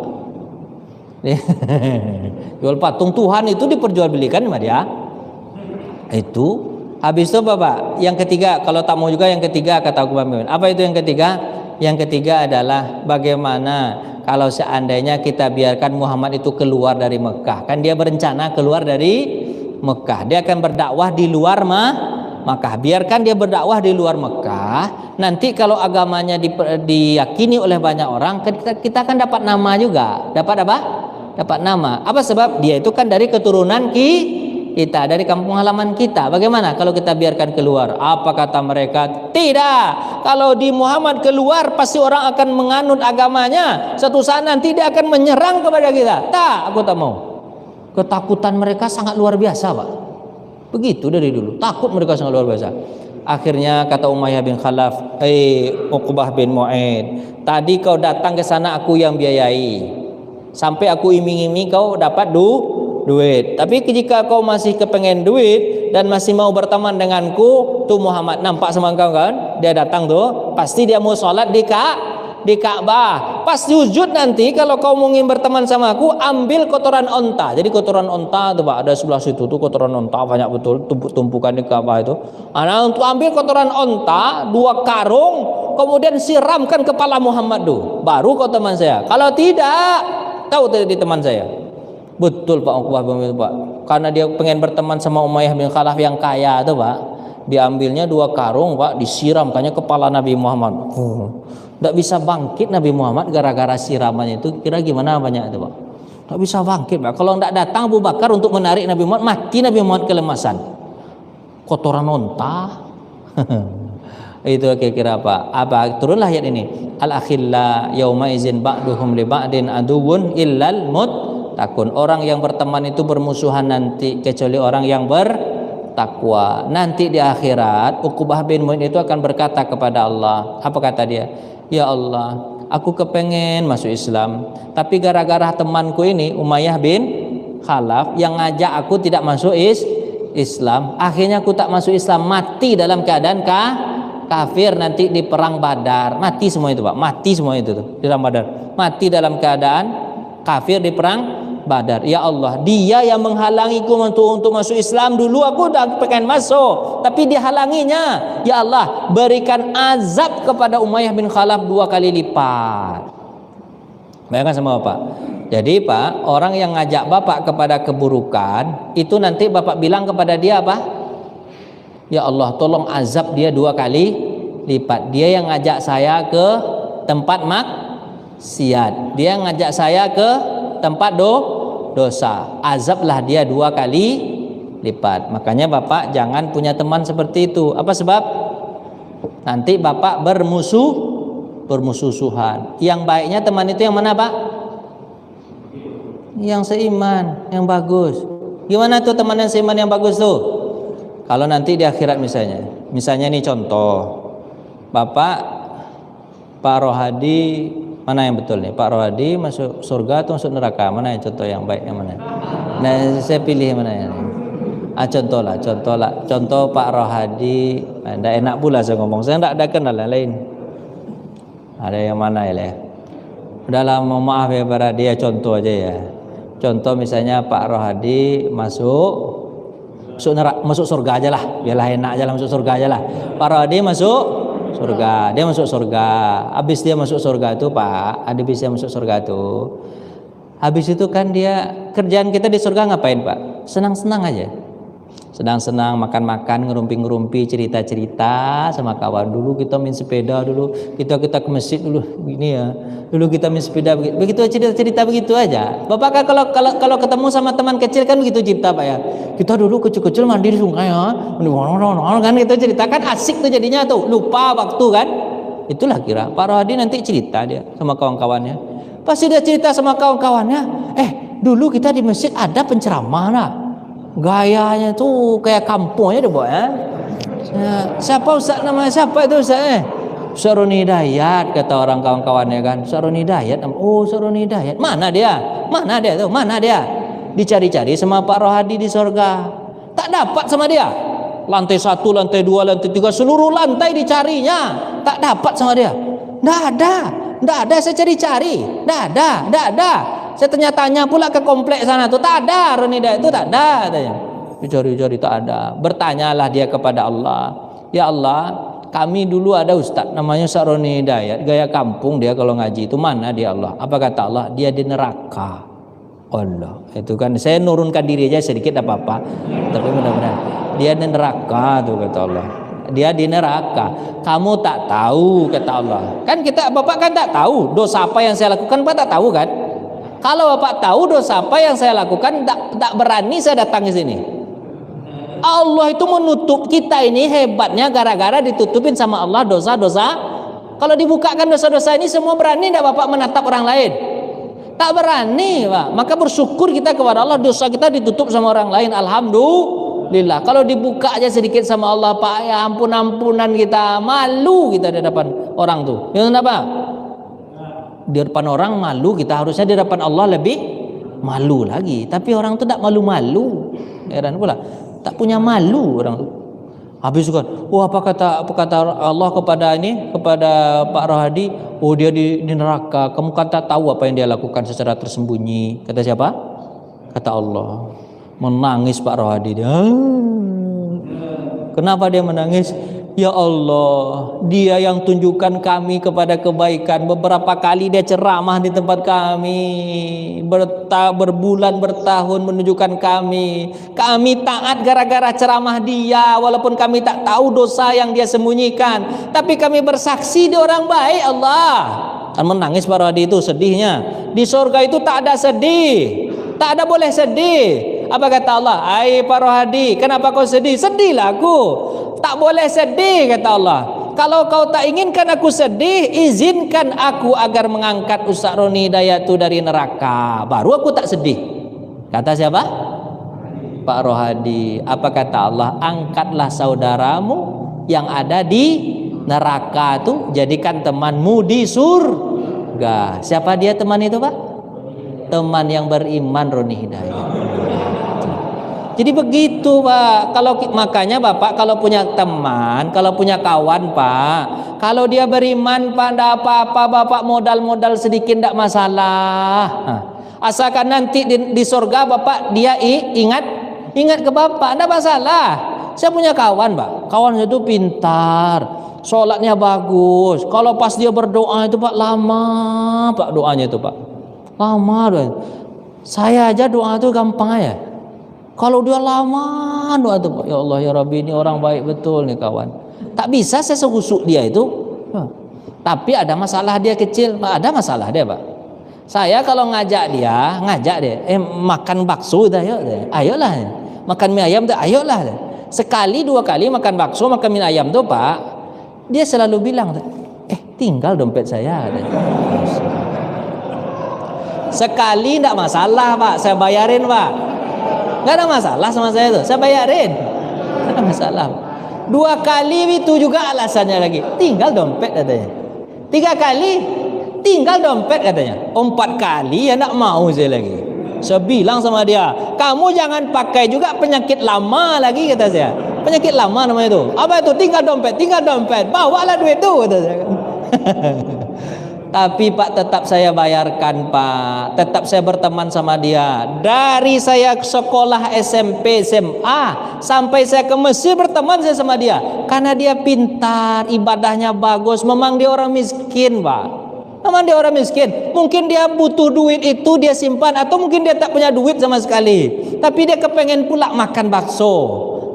S1: Jual patung Tuhan itu diperjualbelikan sama dia. Itu habis itu Bapak, yang ketiga, kalau tak mau juga yang ketiga kata Uqbah bin Mu'aid. Apa itu yang ketiga? Yang ketiga adalah bagaimana kalau seandainya kita biarkan Muhammad itu keluar dari Mekah. Kan dia berencana keluar dari Mekah. Dia akan berdakwah di luar Mekah. Biarkan dia berdakwah di luar Mekah. Nanti kalau agamanya diyakini oleh banyak orang, kita akan dapat nama juga. Dapat apa? Dapat nama. Apa sebab? Dia itu kan dari keturunan kita, dari kampung halaman kita. Bagaimana kalau kita biarkan keluar? Apa kata mereka? Tidak. Kalau di Muhammad keluar, pasti orang akan menganut agamanya. Suatu saat nanti dia akan menyerang kepada kita. Tak, aku tak mau. Ketakutan mereka sangat luar biasa, Pak. Begitu dari dulu. Takut mereka sangat luar biasa. Akhirnya kata Umayyah bin Khalaf, Uqbah bin Mu'aid, tadi kau datang ke sana aku yang biayai. Sampai aku iming-iming kau dapat duit. Tapi jika kau masih kepengen duit dan masih mau berteman denganku, tuh Muhammad nampak sama kau kan? Dia datang tuh, pasti dia mau sholat di Ka'bah. Pas sujud nanti kalau kau ingin berteman sama aku, ambil kotoran onta. Jadi kotoran onta tuh Pak, ada sebelah situ tuh kotoran onta banyak betul, tumpukan di Ka'bah itu. Nah, untuk ambil kotoran onta 2 karung, kemudian siramkan kepala Muhammad tuh. Baru kau teman saya. Kalau tidak, tahu tadi teman saya. Betul Pak Uqbah bin Mu'aid Pak. Karena dia pengen berteman sama Umayyah bin Khalaf yang kaya itu Pak. Diambilnya 2 karung Pak, disiramkannya kepala Nabi Muhammad. Tidak bisa bangkit Nabi Muhammad gara-gara siramannya itu. Kira gimana banyak itu Pak? Tidak bisa bangkit Pak. Kalau tidak datang Abu Bakar untuk menarik Nabi Muhammad, mati Nabi Muhammad kelemasan. Kotoran onta. Itu kira-kira apa? Turunlah ayat ini. Al-akhilla yauma izin ba'duhum li ba'din aduwwun illal takun. Orang yang berteman itu bermusuhan nanti kecuali orang yang bertakwa. Nanti di akhirat Uqbah bin Mu'aid itu akan berkata kepada Allah. Apa kata dia? Ya Allah, aku kepengen masuk Islam, tapi gara-gara temanku ini Umayyah bin Khalaf yang ngajak aku tidak masuk Islam, akhirnya aku tak masuk Islam, mati dalam keadaan kafir nanti di perang Badar. Mati semua itu Pak, mati semua itu tuh di perang Badar. Mati dalam keadaan kafir di perang Badar. Ya Allah, dia yang menghalangiku untuk masuk Islam. Dulu aku udah pengen masuk, tapi dia halanginya. Ya Allah, berikan azab kepada Umayyah bin Khalaf 2 kali lipat. Bayangkan sama Bapak. Jadi Pak, orang yang ngajak Bapak kepada keburukan, itu nanti Bapak bilang kepada dia apa? Ya Allah, tolong azab dia 2 kali lipat. Dia yang ngajak saya ke tempat maksiat. Dia yang ngajak saya ke tempat dosa. Azablah dia 2 kali lipat. Makanya Bapak jangan punya teman seperti itu. Apa sebab? Nanti Bapak bermusuhan. Yang baiknya teman itu yang mana Pak? Yang seiman, yang bagus. Gimana tuh teman yang seiman yang bagus tuh? Kalau nanti di akhirat misalnya ini contoh, Pak Rohadi, mana yang betul nih? Pak Rohadi masuk surga atau masuk neraka? Mana yang contoh yang baik yang mana? Nah, saya pilih mana yang ini. Contoh Pak Rohadi. Tidak enak pula saya ngomong. Saya tidak ada kenal yang lain. Ada yang mana ya? Udahlah, mohon maaf ya para dia, contoh aja ya. Contoh misalnya Pak Rohadi masuk surga aja lah, biarlah enak aja lah, masuk surga aja lah. Pak Rohadi masuk surga, dia masuk surga. Habis dia masuk surga itu Pak, habis dia masuk surga itu, habis itu kan dia, kerjaan kita di surga ngapain Pak? Senang-senang aja, senang-senang, makan-makan, ngerumpi-ngerumpi, cerita-cerita sama kawan. Dulu kita main sepeda, dulu kita ke masjid dulu gini ya, dulu kita main sepeda begitu, cerita-cerita begitu aja. Bapak kan kalau ketemu sama teman kecil kan begitu cerita Pak ya. Kita dulu kecil-kecil mandi di sungai ya, kan kita cerita kan asik tuh jadinya tuh, lupa waktu kan. Itulah kira Pak Rohadi nanti cerita dia sama kawan-kawannya. Pasti dia cerita sama kawan-kawannya, dulu kita di masjid ada penceramah lah. Gayanya tuh kayak kampungnya deh Boy ya. Siapa Ustaz namanya? Siapa itu Ustaz? Ustaz Roni Hidayat, kata orang kawan-kawannya kan. Ustaz Roni Hidayat. Oh, Ustaz Roni Hidayat. Mana dia tuh? Mana dia? Dicari-cari sama Pak Rohadi di surga. Tak dapat sama dia. Lantai 1, lantai 2, lantai 3, seluruh lantai dicarinya. Tak dapat sama dia. Nggak ada, saya cari-cari. Nggak ada. Saya tanya-tanya pula ke komplek sana tuh, tak ada Roni Hidayat itu, tak ada katanya. Dicari-cari tak ada. Bertanyalah dia kepada Allah, ya Allah, kami dulu ada ustaz namanya Ustaz Roni Hidayat, gaya kampung dia kalau ngaji itu, mana dia Allah? Apa kata Allah? Dia di neraka. Allah, itu kan saya nurunkan diri aja sedikit apa-apa, tapi mudah-mudahan dia di neraka tuh kata Allah. Dia di neraka. Kamu tak tahu kata Allah. Kan kita Bapak kan tak tahu dosa apa yang saya lakukan, Bapak tak tahu kan? Kalau Bapak tahu dosa apa yang saya lakukan, tak berani saya datang ke sini. Allah itu menutup kita ini hebatnya gara-gara ditutupin sama Allah dosa-dosa. Kalau dibukakan dosa-dosa ini, semua berani tidak Bapak menatap orang lain? Tak berani, Pak. Maka bersyukur kita kepada Allah, dosa kita ditutup sama orang lain. Alhamdulillah. Kalau dibuka aja sedikit sama Allah, Pak, ya ampun-ampunan kita, malu kita di depan orang tuh. Ya kenapa? Di depan orang malu kita, harusnya di depan Allah lebih malu lagi. Tapi orang tuh tak malu-malu. Heran pula. Tak punya malu orang tuh. Habis kan, apa kata Allah kepada Pak Rohadi? Oh, dia di neraka. Kamu kan tak tahu apa yang dia lakukan secara tersembunyi. Kata siapa? Kata Allah. Menangis Pak Rohadi dia. Kenapa dia menangis? Ya Allah, dia yang tunjukkan kami kepada kebaikan. Beberapa kali dia ceramah di tempat kami, berbulan bertahun menunjukkan kami taat gara-gara ceramah dia, walaupun kami tak tahu dosa yang dia sembunyikan, tapi kami bersaksi dia orang baik. Allah kan menangis Pak Rohadi itu sedihnya. Di surga itu tak ada sedih, tak ada boleh sedih. Apa kata Allah? Hai Pak Rohadi, kenapa kau sedih? Sedihlah aku. Tak boleh sedih kata Allah. Kalau kau tak inginkan aku sedih, izinkan aku agar mengangkat Ustaz Roni Hidayat itu dari neraka, baru aku tak sedih. Kata siapa? Pak Rohadi. Apa kata Allah? Angkatlah saudaramu yang ada di neraka itu, jadikan temanmu di surga. Siapa dia teman itu, Pak? Teman yang beriman, Roni Hidayat. Jadi begitu, Pak. Makanya Bapak kalau punya teman, kalau punya kawan, Pak, kalau dia beriman, Pak, tidak apa-apa, Bapak modal sedikit tidak masalah. Asalkan nanti di surga Bapak dia ingat ke Bapak, tidak masalah. Saya punya kawan, Pak. Kawan itu pintar, sholatnya bagus. Kalau pas dia berdoa itu, Pak, lama, Pak, doanya itu, Pak. Lama doa. Saya aja doa itu gampang aja. Kalau dia lama doa itu, ya Allah ya Rabbi, ini orang baik betul nih kawan. Tak bisa saya segusuk dia itu. Tapi ada masalah dia kecil, ada masalah dia, Pak. Saya kalau ngajak dia, makan bakso dah, ayolah. Makan mie ayam dah, ayolah. Sekali dua kali makan bakso, makan mie ayam tuh, Pak, dia selalu bilang, tinggal dompet saya. Sekali tidak masalah, Pak, saya bayarin, Pak. Gak ada masalah sama saya tuh, saya bayarin. Gak ada masalah. Dua kali itu juga alasannya lagi, tinggal dompet katanya. Tiga kali, tinggal dompet katanya. Empat kali ya nak mau saya lagi. Saya bilang sama dia, kamu jangan pakai juga penyakit lama lagi, kata saya. Penyakit lama namanya itu. Apa itu? Tinggal dompet. Bawalah duit itu, kata saya. Tapi Pak, tetap saya bayarkan, Pak. Tetap saya berteman sama dia. Dari saya sekolah SMP, SMA, sampai saya ke Mesir berteman saya sama dia. Karena dia pintar, ibadahnya bagus. Memang dia orang miskin, Pak. Memang dia orang miskin. Mungkin dia butuh duit itu dia simpan, atau mungkin dia tak punya duit sama sekali. Tapi dia kepengen pula makan bakso.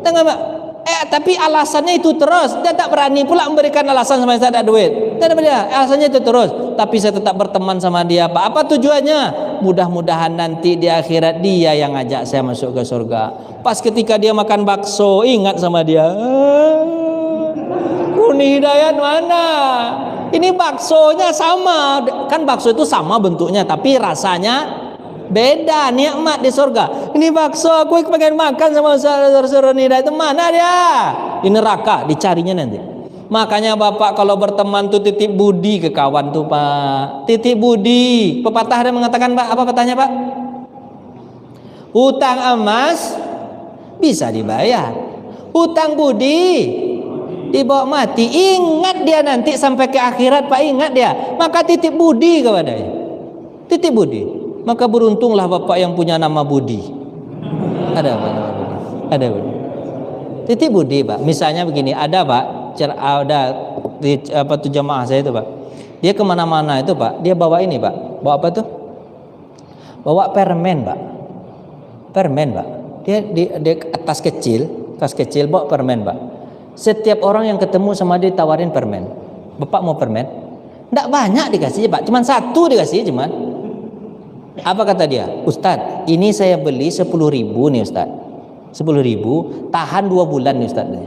S1: Tengok, Pak. Tapi alasannya itu terus. Dia tak berani pula memberikan alasan sama saya tak ada duit. Tidak ada, alasannya itu terus. Tapi saya tetap berteman sama dia, Pak. Apa tujuannya? Mudah-mudahan nanti di akhirat dia yang ngajak saya masuk ke surga. Pas ketika dia makan bakso, ingat sama dia. Roni Hidayat mana? Ini baksonya sama. Kan bakso itu sama bentuknya, tapi rasanya beda, nikmat di surga. Ini bakso aku pengen makan sama saudara Nida itu, mana dia? Di neraka, dicarinya nanti. Makanya Bapak kalau berteman tuh titip budi ke kawan tuh, Pak. Titip budi. Pepatah ada mengatakan, Pak, apa petanya, Pak? Hutang emas bisa dibayar, hutang budi dibawa mati. Ingat dia nanti sampai ke akhirat, Pak, ingat dia. Maka titip budi kepadanya. Titip budi. Maka beruntunglah Bapak yang punya nama Budi. Ada apa nama Budi? Ada budi. Titik budi Pak. Misalnya begini, ada Pak, ada di apa tuh jamaah saya itu Pak. Dia kemana-mana itu Pak, dia bawa ini Pak. Bawa apa tuh? Bawa permen Pak. Permen Pak. Dia di tas kecil bawa permen Pak. Setiap orang yang ketemu sama dia tawarin permen. Bapak mau permen? Nggak banyak dikasih Pak, cuman satu dikasih cuman. Apa kata dia? Ustadz, ini saya beli 10.000 nih Ustadz. 10.000, tahan 2 bulan nih Ustadz.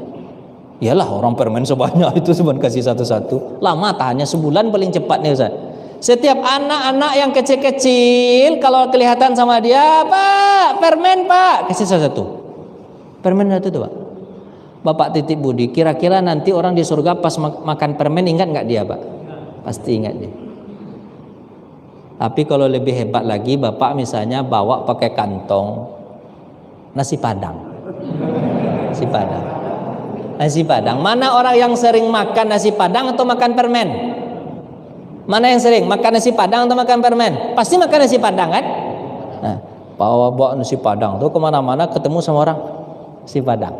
S1: Iyalah orang permen sebanyak itu cuma kasih satu-satu. Lama tahannya sebulan paling cepat nih Ustadz. Setiap anak-anak yang kecil-kecil kalau kelihatan sama dia, Pak, permen Pak, kasih satu. Permen satu tuh Pak. Bapak titip budi, kira-kira nanti orang di surga pas makan permen ingat nggak dia Pak? Pasti ingat dia. Tapi kalau lebih hebat lagi, Bapak misalnya bawa pakai kantong nasi padang. Nasi padang. Mana orang yang sering makan nasi padang atau makan permen? Mana yang sering makan nasi padang atau makan permen? Pasti makan nasi padang kan? Nah, bawa nasi padang tuh kemana-mana ketemu sama orang nasi padang.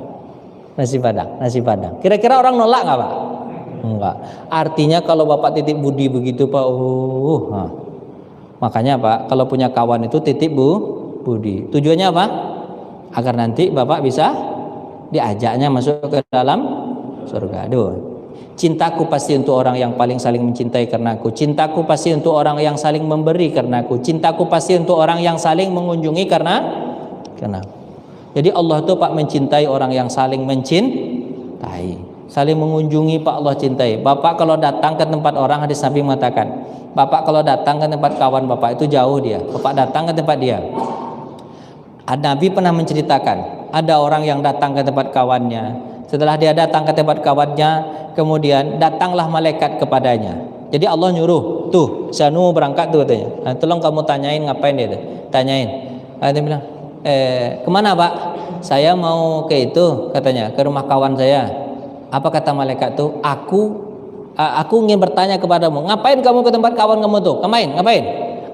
S1: Kira-kira orang nolak nggak Pak? Enggak. Artinya kalau Bapak titip budi begitu Pak, makanya Pak kalau punya kawan itu titip budi. Tujuannya apa? Agar nanti Bapak bisa diajaknya masuk ke dalam surga. Cintaku pasti untuk orang yang paling saling mencintai karena aku. Cintaku pasti untuk orang yang saling memberi karena aku. Cintaku pasti untuk orang yang saling mengunjungi karena aku. Jadi Allah tuh Pak mencintai orang yang saling mencintai, saling mengunjungi Pak Allah cintai. Bapak kalau datang ke tempat orang, hadis Nabi mengatakan, Bapak kalau datang ke tempat kawan Bapak itu jauh dia, Bapak datang ke tempat dia. Nabi pernah menceritakan ada orang yang datang ke tempat kawannya. Setelah dia datang ke tempat kawannya, kemudian datanglah malaikat kepadanya. Jadi Allah nyuruh, tuh Sanu berangkat tuh katanya. Nah, tolong kamu tanyain ngapain dia tuh? Tanyain. Dia bilang, kemana Pak? Saya mau ke itu katanya, ke rumah kawan saya. Apa kata malaikat tuh? Aku ingin bertanya kepadamu, ngapain kamu ke tempat kawan kamu tuh? Ngapain?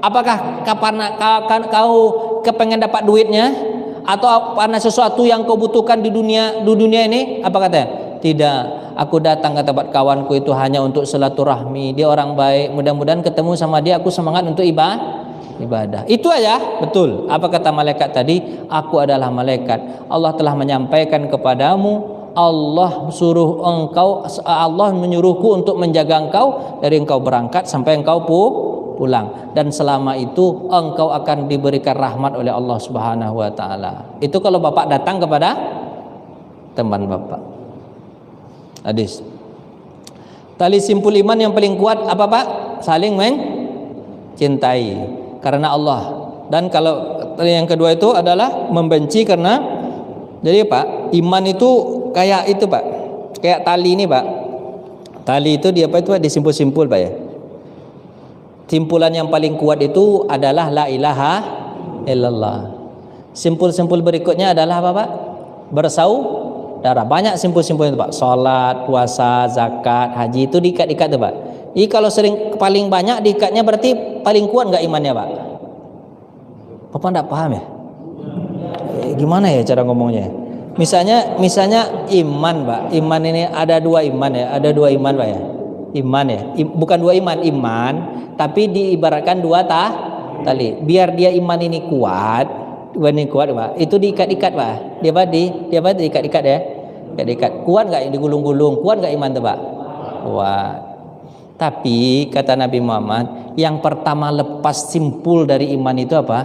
S1: Apakah kapan kau kepengen dapat duitnya atau karena sesuatu yang kau butuhkan di dunia ini? Apa katanya? Tidak, aku datang ke tempat kawanku itu hanya untuk silaturahmi. Dia orang baik, mudah-mudahan ketemu sama dia aku semangat untuk ibadah. Itu aja, betul. Apa kata malaikat tadi? Aku adalah malaikat. Allah telah menyampaikan kepadamu, Allah menyuruhku untuk menjaga engkau dari engkau berangkat sampai engkau pulang, dan selama itu engkau akan diberikan rahmat oleh Allah Subhanahu wa taala. Itu kalau Bapak datang kepada teman Bapak. Hadis. Tali simpul iman yang paling kuat apa Pak? Saling mencintai karena Allah. Dan kalau yang kedua itu adalah membenci karena, jadi Pak, iman itu kayak itu Pak, kayak tali ini Pak. Tali itu dia apa itu Pak? Disimpul-simpul Pak ya. Simpulan yang paling kuat itu adalah la ilaha illallah. Simpul-simpul berikutnya adalah apa Pak? Bersaudara. Banyak simpul-simpul itu Pak. Salat, puasa, zakat, haji itu diikat-ikat tuh Pak. Jadi kalau sering paling banyak diikatnya berarti paling kuat nggak imannya Pak? Bapak nggak paham ya? Gimana ya cara ngomongnya? Misalnya iman Pak. Iman ini ada 2 iman ya. Ada 2 iman Pak ya. Iman ya. Bukan 2 iman, tapi diibaratkan 2 tali. Biar dia iman ini kuat Pak. Itu diikat-ikat Pak. Dia diikat-ikat ya. Ikat-ikat. Kuat nggak digulung-gulung? Kuat nggak iman tuh Pak? Kuat. Tapi kata Nabi Muhammad, yang pertama lepas simpul dari iman itu apa?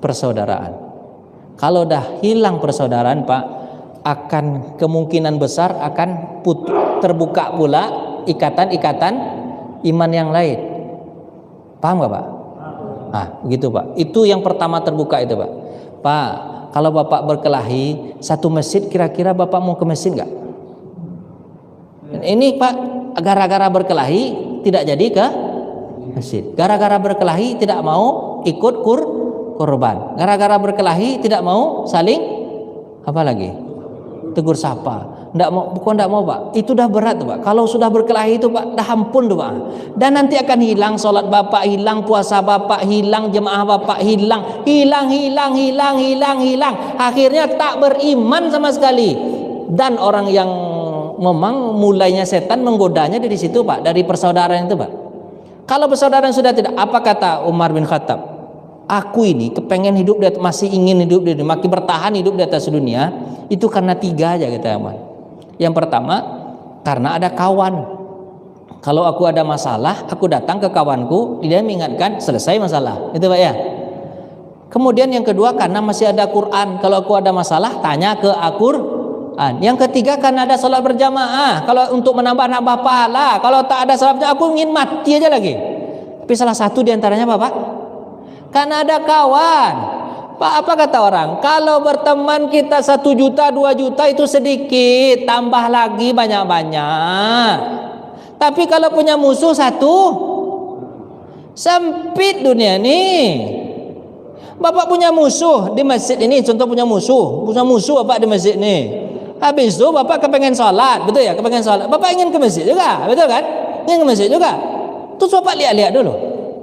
S1: Persaudaraan. Kalau dah hilang persaudaraan Pak, akan kemungkinan besar akan terbuka pula ikatan-ikatan iman yang lain. Paham gak Pak? Nah begitu Pak. Itu yang pertama terbuka itu Pak. Pak, kalau Bapak berkelahi satu masjid, kira-kira Bapak mau ke masjid gak? Ini Pak, gara-gara berkelahi tidak jadi ke masjid. Gara-gara berkelahi tidak mau ikut kurban. Gara-gara berkelahi tidak mau saling apa lagi? Tegur sapa. Nggak mau, bukan nggak mau Pak, itu dah berat tuh Pak. Kalau sudah berkelahi itu Pak, dah ampun tuh Pak. Dan nanti akan hilang sholat Bapak, hilang puasa Bapak, hilang jemaah Bapak, hilang. Akhirnya tak beriman sama sekali. Dan orang yang memang mulainya setan menggodanya dari situ Pak, dari persaudaraan itu Pak. Kalau persaudaraan sudah tidak, apa kata Umar bin Khattab? Aku ini kepengen hidup di atas, masih ingin hidup di dunia, makin bertahan hidup di atas dunia, itu karena 3 aja kata Umar. Yang pertama, karena ada kawan. Kalau aku ada masalah, aku datang ke kawanku, dia mengingatkan, selesai masalah. Itu Pak ya. Kemudian yang kedua, karena masih ada Quran. Kalau aku ada masalah, tanya ke Al-Quran. Yang ketiga, karena ada sholat berjamaah. Kalau untuk menambah-nambah pahala. Kalau tak ada sholat berjamaah, aku ingin mati aja lagi. Tapi salah satu diantaranya apa Pak? Karena ada kawan. Pak, apa kata orang? Kalau berteman kita 1 juta, 2 juta itu sedikit, tambah lagi banyak-banyak. Tapi kalau punya musuh 1, sempit dunia ini. Bapak punya musuh di masjid ini, contoh punya musuh Bapak di masjid ini. Habis itu Bapak kepengen sholat, betul ya? Kepengen sholat, Bapak ingin ke masjid juga, betul kan? Ingin ke masjid juga. Terus Bapak lihat-lihat dulu,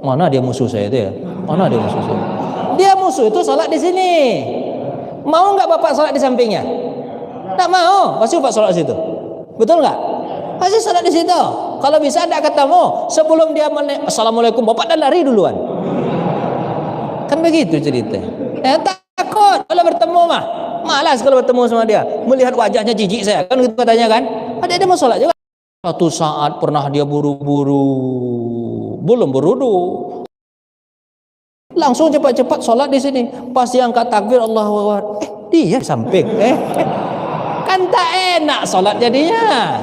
S1: mana dia musuh saya itu ya? Mana dia musuh saya? Dia musuh itu sholat di sini. Mau nggak Bapak sholat di sampingnya? Tak mau. Pasti Bapak sholat di situ. Betul nggak? Pasti sholat di situ. Kalau bisa ada ketemu sebelum dia assalamualaikum, Bapak dah lari duluan. Kan begitu cerita. Takut kalau bertemu mah. Malas kalau bertemu sama dia. Melihat wajahnya jijik saya. Kan gitu katanya kan. Ada dia mau sholat juga. Suatu saat pernah dia buru-buru, belum berudu. Langsung cepat-cepat sholat di sini. Pas dia angkat takbir Allahu Akbar, dia samping. Kan tak enak sholat jadinya.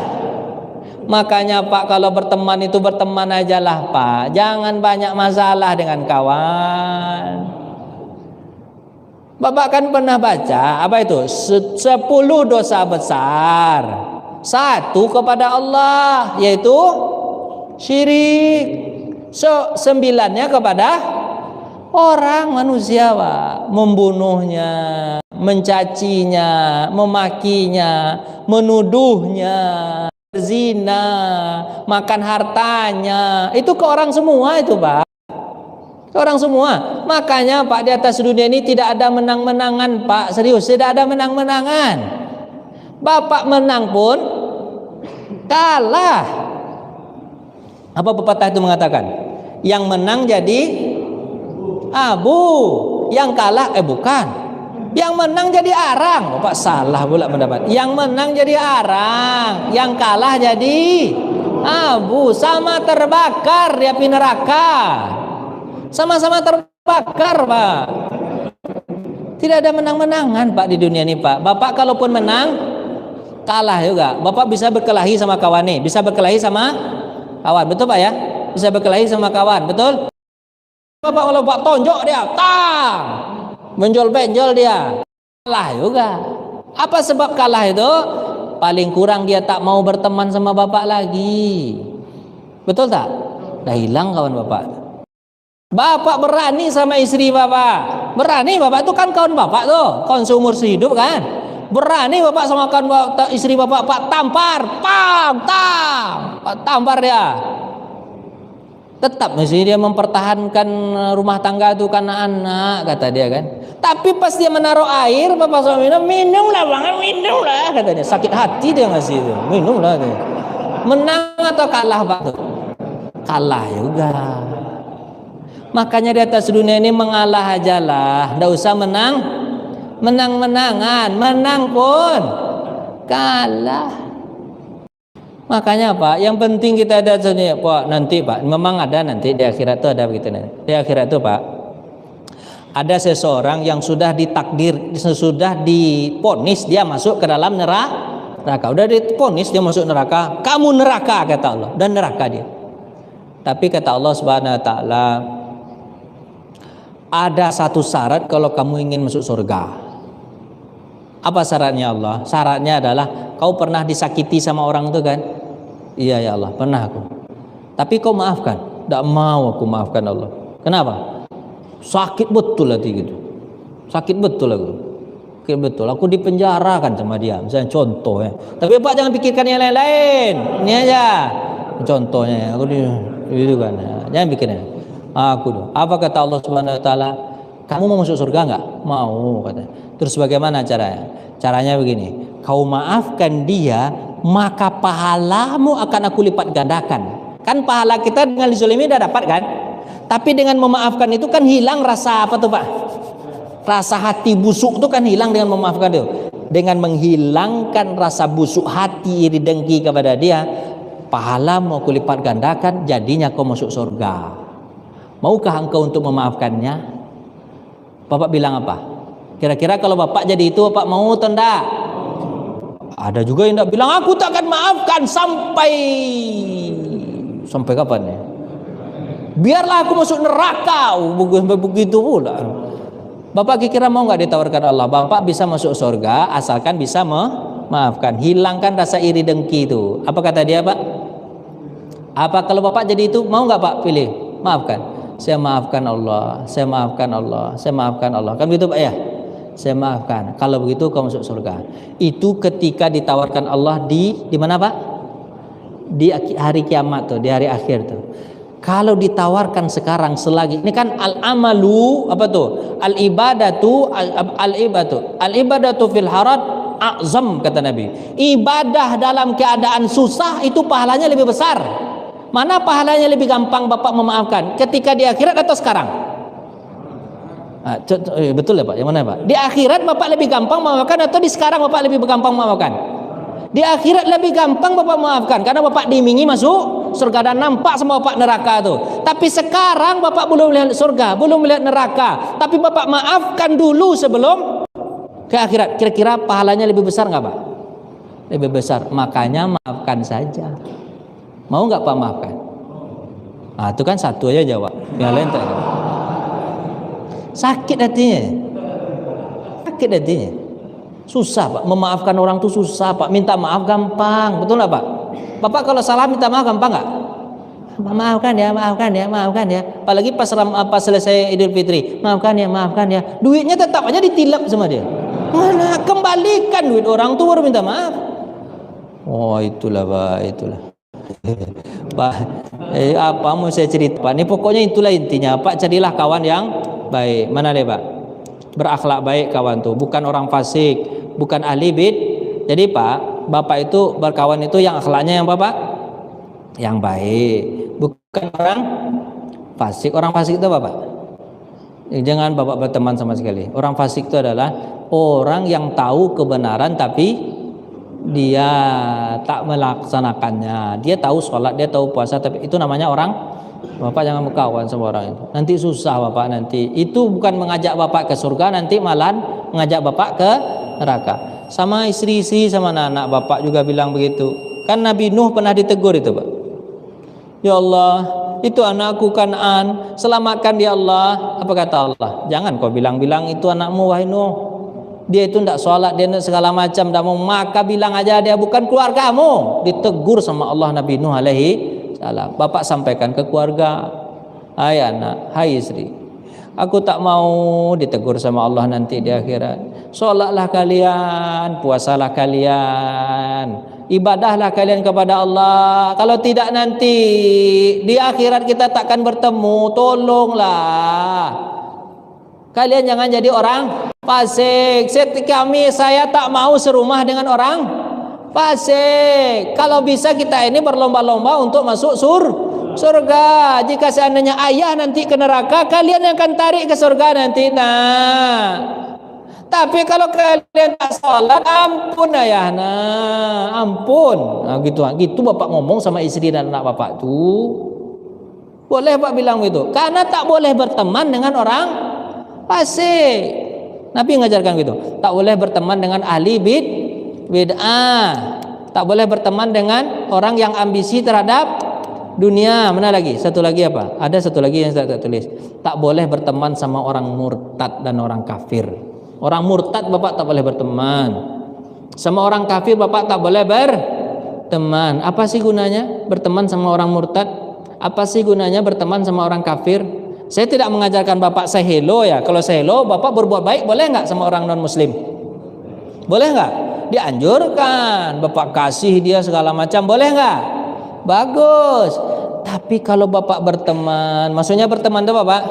S1: Makanya Pak, kalau berteman itu berteman aja lah Pak. Jangan banyak masalah dengan kawan. Bapak kan pernah baca apa itu? 10 dosa besar. 1 kepada Allah, yaitu syirik. 9-nya kepada orang manusia Pak, membunuhnya, mencacinya, memakinya, menuduhnya, berzina, makan hartanya, itu ke orang semua itu Pak, ke orang semua. Makanya Pak, di atas dunia ini tidak ada menang-menangan Pak, serius, tidak ada menang-menangan. Bapak menang pun kalah. Apa pepatah itu mengatakan? Yang menang jadi abu, yang kalah bukan. Yang menang jadi arang. Bapak salah pula pendapat. Yang menang jadi arang, yang kalah jadi abu. Sama terbakar di api neraka. Sama-sama terbakar Pak. Tidak ada menang-menangan Pak di dunia ini Pak. Bapak kalaupun menang, kalah juga. Bapak bisa berkelahi sama kawan nih, bisa berkelahi sama kawan, betul Pak ya? Bisa berkelahi sama kawan, betul? Bapak kalau Bapak tonjok dia, tang, benjol-benjol dia, kalah juga. Apa sebab kalah itu? Paling kurang dia tak mau berteman sama Bapak lagi, betul tak? Dah hilang kawan Bapak. Bapak berani sama istri Bapak, berani Bapak itu kan kawan Bapak tuh, kawan seumur sehidup kan. Berani Bapak sama kawan istri Bapak, Pak tampar, pam, tang, Pak tampar dia. Tetap mesti dia mempertahankan rumah tangga itu karena anak, kata dia kan. Tapi pas dia menaruh air, Bapak suami minumlah bang, minumlah, katanya. Sakit hati dia ngasih itu, minumlah. Menang atau kalah Pak tuh? Kalah juga. Makanya di atas dunia ini mengalah aja lah, ndak usah menang-menangan, menang pun kalah. Makanya Pak, yang penting kita ada sini Pak, nanti Pak, memang ada nanti di akhirat itu ada begitu nanti. Di akhirat itu Pak, ada seseorang yang sudah ditakdir, sudah diponis dia masuk ke dalam neraka. Udah diponis dia masuk neraka. Kamu neraka kata Allah, dan neraka dia. Tapi kata Allah Subhanahu wa taala, ada satu syarat kalau kamu ingin masuk surga. Apa syaratnya Allah? Syaratnya adalah kau pernah disakiti sama orang itu kan? Iya ya Allah, pernah aku. Tapi kau maafkan. Tidak mau aku maafkan Allah. Kenapa? Sakit betul hati gitu. Sakit betul aku. sakit betul. Aku dipenjarakan sama dia, misalnya contoh ya. Tapi Bapak jangan pikirkan yang lain-lain. Ini aja contohnya. Aku itu kan. Jangan pikirnya. Aku tuh. Apa kata Allah Subhanahu Wa Taala? Kamu mau masuk surga nggak? Mau kata. Terus bagaimana caranya? Caranya begini. Kau maafkan dia, maka pahalamu akan aku lipat gandakan. Kan pahala kita dengan dizalimi udah dapat kan? Tapi dengan memaafkan itu kan hilang rasa apa tuh Pak? Rasa hati busuk itu kan hilang dengan memaafkan itu. Dengan menghilangkan rasa busuk hati, iri dengki kepada dia, pahalamu aku lipat gandakan, jadinya kau masuk surga. Maukah engkau untuk memaafkannya? Bapak bilang apa? Kira-kira kalau Bapak jadi itu, Bapak mau atau enggak? Ada juga yang enggak bilang, aku tak akan maafkan sampai kapan ya? Biarlah aku masuk neraka. Begitu pula. Bapak kira mau enggak ditawarkan Allah? Bapak bisa masuk surga asalkan bisa memaafkan, hilangkan rasa iri dengki itu. Apa kata dia, Pak? Apa kalau Bapak jadi itu, mau enggak Pak pilih? Maafkan. Saya maafkan Allah, saya maafkan Allah, saya maafkan Allah. Kan begitu Pak ya? Saya maafkan. Kalau begitu kau masuk surga. Itu ketika ditawarkan Allah di mana Pak? Di hari kiamat tuh, di hari akhir tuh. Kalau ditawarkan sekarang selagi ini kan al-amalu apa tuh? Al-ibadatu fil harat a'zam kata Nabi. Ibadah dalam keadaan susah itu pahalanya lebih besar. Mana pahalanya lebih gampang Bapak memaafkan? Ketika di akhirat atau sekarang? Betul ya Pak? Yang mana Pak? Di akhirat Bapak lebih gampang memaafkan atau di sekarang Bapak lebih gampang memaafkan? Di akhirat lebih gampang Bapak memaafkan karena Bapak diimingi masuk surga dan nampak sama Bapak neraka tuh. Tapi sekarang Bapak belum melihat surga, belum melihat neraka. Tapi Bapak maafkan dulu sebelum ke akhirat. Kira-kira pahalanya lebih besar nggak Pak? Lebih besar. Makanya maafkan saja. Mau nggak Pak maafkan? Nah, itu kan satu aja jawab. Yang lain tak. Sakit hatinya. Sakit hatinya. Susah Pak. Memaafkan orang tuh susah Pak. Minta maaf gampang. Betul nggak Pak? Bapak kalau salah minta maaf gampang nggak? Maafkan ya, maafkan ya, maafkan ya. Apalagi pas selesai Idul Fitri. Maafkan ya, maafkan ya. Duitnya tetap aja ditilap sama dia. Mana kembalikan duit orang tuh baru minta maaf. Oh itulah Pak, itulah. Pak, apa mau saya cerita Pak? Ini pokoknya itulah intinya Pak, carilah kawan yang baik. Mana deh Pak? Berakhlak baik kawan tuh, bukan orang fasik, bukan ahli bid. Jadi Pak, Bapak itu berkawan itu yang akhlaknya yang Bapak yang baik, bukan orang fasik. Orang fasik itu Bapak jangan Bapak berteman sama sekali. Orang fasik itu adalah orang yang tahu kebenaran tapi dia tak melaksanakannya. Dia tahu sholat, dia tahu puasa, tapi itu namanya orang. Bapak jangan berkawan sama orang itu. Nanti susah Bapak nanti. Itu bukan mengajak Bapak ke surga, nanti malah mengajak Bapak ke neraka. Sama istri-istri sama anak-anak Bapak juga bilang begitu. Kan Nabi Nuh pernah ditegur itu Pak. Ya Allah, itu anakku Kan'an, selamatkan dia Allah. Apa kata Allah? Jangan kau bilang-bilang itu anakmu wahai Nuh. Dia itu tidak sholat, dia tidak segala macam, tidak mau, maka bilang aja dia bukan keluargamu. Ditegur sama Allah Nabi Nuh alaihi salam. Bapak sampaikan ke keluarga, hai anak, hai istri, aku tak mau ditegur sama Allah nanti di akhirat. Sholatlah kalian, puasalah kalian, ibadahlah kalian kepada Allah. Kalau tidak nanti di akhirat kita takkan bertemu. Tolonglah kalian jangan jadi orang fasik. Saya tak mau serumah dengan orang fasik. Kalau bisa kita ini berlomba-lomba untuk masuk surga. Jika seandainya ayah nanti ke neraka, kalian yang akan tarik ke surga nanti. Nah, tapi kalau kalian tak sholat, ampun ayah, nah ampun. Nah, gitu Bapak ngomong sama istri dan anak Bapak tuh. Boleh Pak bilang begitu, karena tak boleh berteman dengan orang fasik. Nabi mengajarkan gitu. Tak boleh berteman dengan ahli bid'ah. Tak boleh berteman dengan orang yang ambisi terhadap dunia. Mana lagi? Satu lagi apa? Ada satu lagi yang saya tak tulis. Tak boleh berteman sama orang murtad dan orang kafir. Orang murtad Bapak tak boleh berteman. Sama orang kafir Bapak tak boleh berteman. Apa sih gunanya berteman sama orang murtad? Apa sih gunanya berteman sama orang kafir? Saya tidak mengajarkan Bapak say hello ya. Kalau say hello Bapak berbuat baik boleh nggak sama orang non muslim? Boleh nggak? Dianjurkan. Bapak kasih dia segala macam, boleh nggak? Bagus. Tapi kalau bapak berteman, maksudnya berteman itu bapak,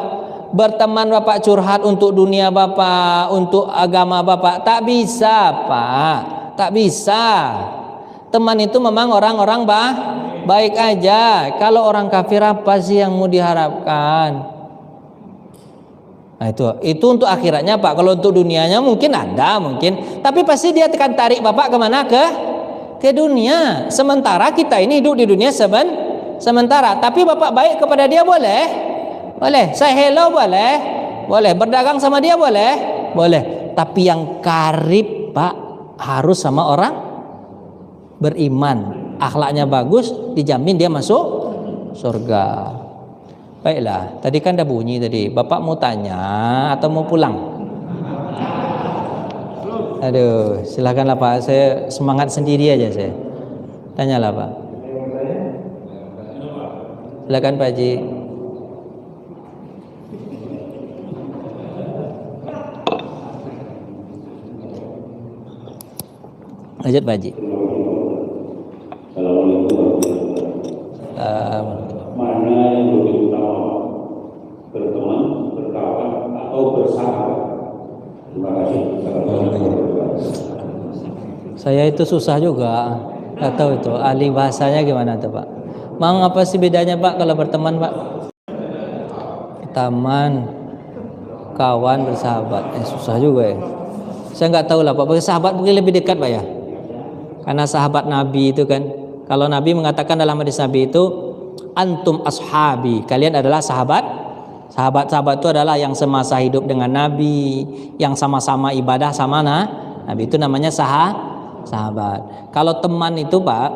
S1: berteman bapak curhat untuk dunia bapak, untuk agama bapak, tak bisa pak, tak bisa. Teman itu memang orang-orang baik aja. Kalau orang kafir apa sih yang mau diharapkan? Nah itu untuk akhiratnya pak. Kalau untuk dunianya mungkin ada, mungkin. Tapi pasti dia akan tarik bapak kemana? Ke dunia. Sementara kita ini hidup di dunia sementara. Tapi bapak baik kepada dia boleh? Boleh. Saya hello boleh? Boleh. Berdagang sama dia boleh? Boleh. Tapi yang karib pak harus sama orang beriman. Akhlaknya bagus, dijamin dia masuk surga. Baiklah, tadi kan udah bunyi tadi. Bapak mau tanya atau mau pulang? Aduh, silakanlah Pak. Saya semangat sendiri aja saya. Tanyalah Pak. Silakan Pak Haji. Lanjut Pak Haji.
S2: Mana yang lebih utama, berteman, berkawan, atau bersahabat? Terima kasih.
S1: Saya itu susah juga, nggak tahu itu ahli bahasanya gimana tuh Pak. Mang apa sih bedanya Pak kalau berteman Pak? Teman, kawan, bersahabat. Susah juga ya. Saya nggak tahu lah Pak. Sahabat mungkin lebih dekat Pak ya. Karena sahabat Nabi itu kan, kalau Nabi mengatakan dalam hadis Nabi itu, antum ashabi, kalian adalah sahabat. Sahabat-sahabat itu adalah yang semasa hidup dengan Nabi, yang sama-sama ibadah sama Nabi, itu namanya sahabat. Kalau teman itu Pak,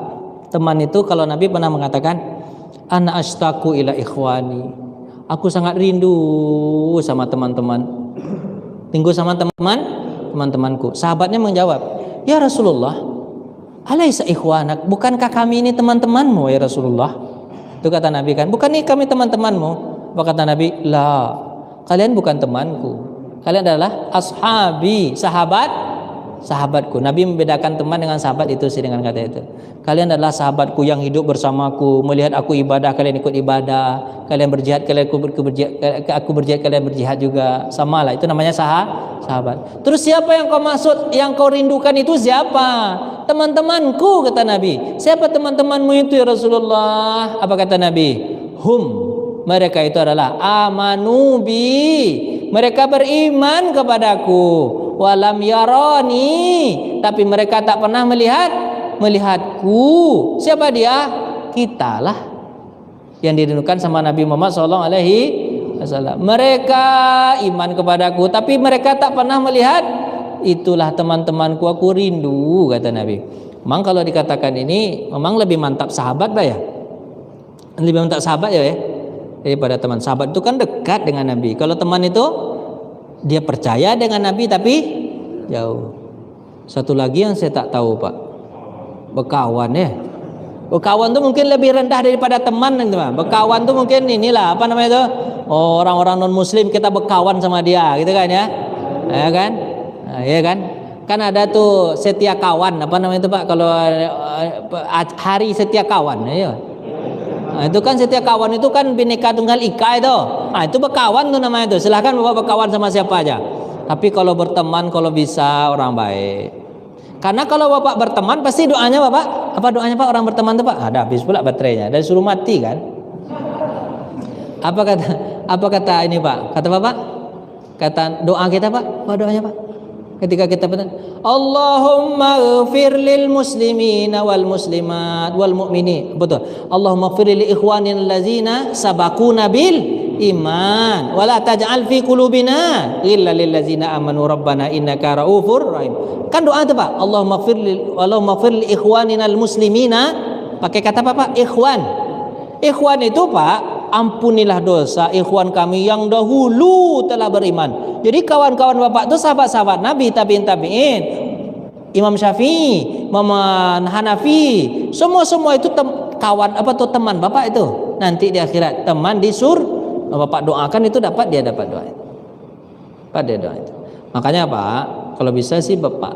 S1: teman itu kalau Nabi pernah mengatakan, ana ashtaku ila ikhwani, aku sangat rindu sama teman-teman, rindu sama teman-temanku. Sahabatnya menjawab, ya Rasulullah, alaisa ikhwanak, bukankah kami ini teman-temanmu ya Rasulullah? Itu kata Nabi kan, bukan nih kami teman-temanmu. Apa kata Nabi? La, kalian bukan temanku, kalian adalah ashabi, sahabatku. Nabi membedakan teman dengan sahabat itu sih dengan kata itu. Kalian adalah sahabatku yang hidup bersamaku, melihat aku ibadah kalian ikut ibadah, kalian berjihad aku berjihad kalian berjihad juga, sama lah. Itu namanya sahabat. Terus siapa yang kau maksud, yang kau rindukan itu siapa? Teman-temanku kata Nabi. Siapa teman-temanmu itu ya Rasulullah? Apa kata Nabi? Mereka itu adalah amanu bi, mereka beriman kepadaku. Walam yarani, tapi mereka tak pernah melihatku. Siapa dia? Kitalah yang dirindukan sama Nabi Muhammad SAW. Mereka iman kepadaku, tapi mereka tak pernah melihat. Itulah teman-temanku, aku rindu kata Nabi. Memang kalau dikatakan ini memang lebih mantap sahabat Pak ya, lebih mantap sahabat ya daripada teman. Sahabat itu kan dekat dengan Nabi. Kalau teman itu dia percaya dengan Nabi tapi jauh. Satu lagi yang saya tak tahu Pak, berkawan ya. Berkawan itu mungkin lebih rendah daripada teman teman. Berkawan itu mungkin inilah apa namanya itu, orang-orang non muslim kita berkawan sama dia gitu kan ya. Ya kan? Nah, ya kan? Kan ada tuh setia kawan, apa namanya itu Pak, kalau hari setia kawan ya. Nah, itu kan setia kawan itu kan Bhinneka Tunggal Ika itu. Nah, itu berkawan tuh namanya itu. Silahkan Bapak berkawan sama siapa aja. Tapi kalau berteman kalau bisa orang baik. Karena kalau Bapak berteman pasti doanya Bapak, apa doanya Pak orang berteman tuh Pak? Ada habis pula baterainya dan suruh mati kan. Apa kata ini Pak? Kata Bapak? Kata doa kita Pak? Apa doanya Pak? Ketika kita bertanya, Allahumma ighfir lil muslimina wal muslimat wal mu'minin. Betul. Allahumma ighfir lil ikhwanil ladzina sabaquna bil iman wa la taj'al fi qulubina illa lil ladzina amanu rabbana innaka raufur rahim. Kan doa itu Pak. Allahumma ighfir lil ikhwaninal muslimina. Pakai kata apa Pak? Ikhwan. Ikhwan itu Pak, ampunilah dosa ikhwan kami yang dahulu telah beriman. Jadi kawan-kawan Bapak itu sahabat-sahabat Nabi, tabi'in, Imam Syafi'i, Imam Hanafi, semua itu kawan apa tuh teman Bapak itu. Nanti di akhirat teman di surga, Bapak doakan itu dapat doa itu. Makanya Pak, kalau bisa sih Bapak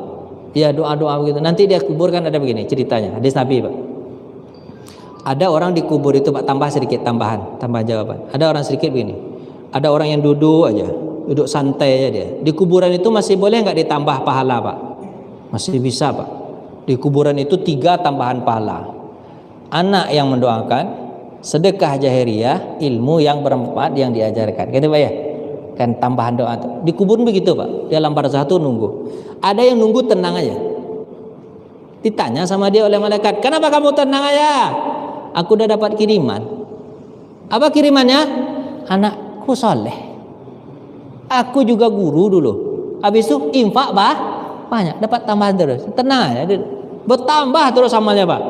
S1: Ya doa-doa begitu. Nanti dia kuburkan ada begini ceritanya. Hadis Nabi Pak. Ada orang dikubur itu Pak, tambah sedikit tambahan jawaban. Ada orang sedikit begini. Ada orang yang duduk aja, duduk santai aja dia. Di kuburan itu masih boleh nggak ditambah pahala Pak? Masih bisa Pak. Di kuburan itu 3 tambahan pahala. Anak yang mendoakan, sedekah jahiriyah, ilmu yang bermanfaat yang diajarkan. Gitu Pak ya? Kan tambahan doa itu. Di kuburan begitu Pak. Di alam barzakh itu nunggu. Ada yang nunggu tenang aja. Ditanya sama dia oleh malaikat, "Kenapa kamu tenang aja?" "Aku udah dapat kiriman." "Apa kirimannya?" "Anakku soleh. Aku juga guru dulu. Habis itu infak banyak, dapat tambahan terus." Tenang aja, bertambah terus amalnya Pak.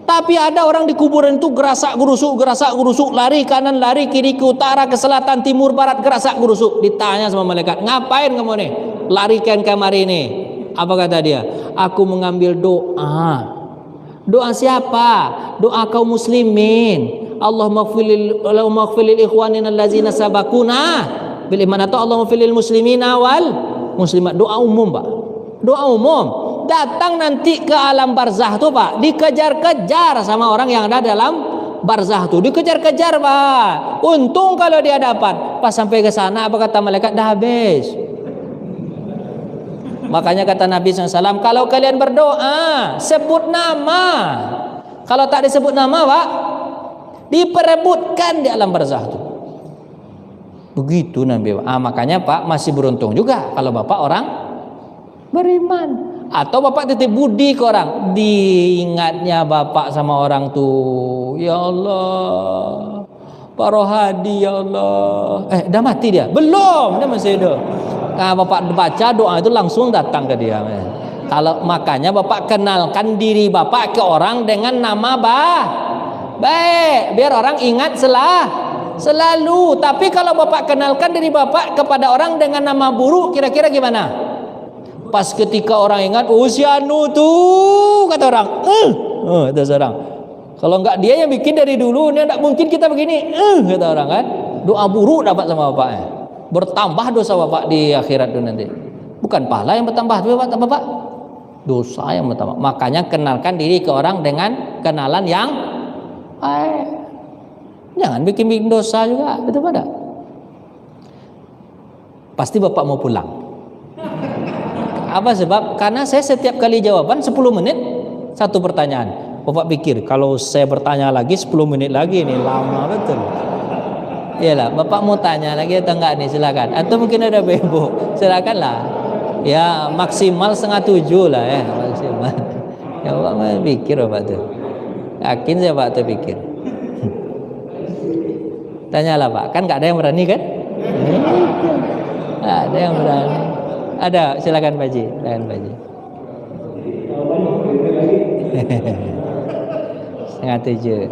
S1: Tapi ada orang di kuburan itu gerasak gerusuk, lari kanan, lari kiri, ke utara, ke selatan, timur, barat, gerasak gerusuk. Ditanya sama malaikat, "Ngapain kamu nih? Larikan kamar ini." Apa kata dia? "Aku mengambil doa." "Doa siapa?" "Doa kaum muslimin. Allahumma ighfirlil ikhwanina allazina sabaquna bil iman," atau "Allahumma ighfirlil muslimina wal muslimat." Doa umum Pak. Doa umum. Datang nanti ke alam barzakh tuh Pak, dikejar-kejar sama orang yang ada dalam barzakh tuh, dikejar-kejar Pak. Untung kalau dia dapat. Pas sampai ke sana apa kata malaikat? Dah habis. Makanya kata Nabi SAW, kalau kalian berdoa sebut nama. Kalau tak disebut nama Pak, diperebutkan di alam barzakh tuh. Begitu Nabi. Makanya Pak masih beruntung juga kalau Bapak orang beriman. Atau Bapak titip budi ke orang, diingatnya Bapak sama orang tuh, "Ya Allah, Pak Rohadi, ya Allah." Dah mati dia? Belum, dia masih hidup. Nah, Bapak baca doa itu langsung datang ke dia. Kalau makanya Bapak kenalkan diri Bapak ke orang dengan nama baik, biar orang ingat selalu. Tapi kalau Bapak kenalkan diri Bapak kepada orang dengan nama buruk, kira-kira gimana? Pas ketika orang ingat, "Oh si Anu tuh," kata orang, kata seorang. Kalau enggak dia yang bikin dari dulu, ini enggak mungkin kita begini, kata orang kan. Doa buruk dapat sama bapaknya. Bertambah dosa Bapak di akhirat itu nanti. Bukan pahala yang bertambah, Bapak, dosa yang bertambah. Makanya kenalkan diri ke orang dengan kenalan yang baik. Jangan bikin dosa juga, betul pada. Pasti Bapak mau pulang. Apa sebab? Karena saya setiap kali jawaban 10 menit satu pertanyaan. Bapak pikir kalau saya bertanya lagi 10 menit lagi ini lama betul. Iyalah, Bapak mau tanya lagi atau enggak nih, silakan. Atau mungkin ada bebo, silakanlah. Ya maksimal 6:30 lah ya, maksimal. Ya Bapak mau pikir Bapak tuh. Yakin saya Pak tuh pikir. Tanyalah Pak, kan enggak ada yang berani kan? Ada yang berani. Ada, silakan Pak Ji, silakan Pak Ji. 6:30.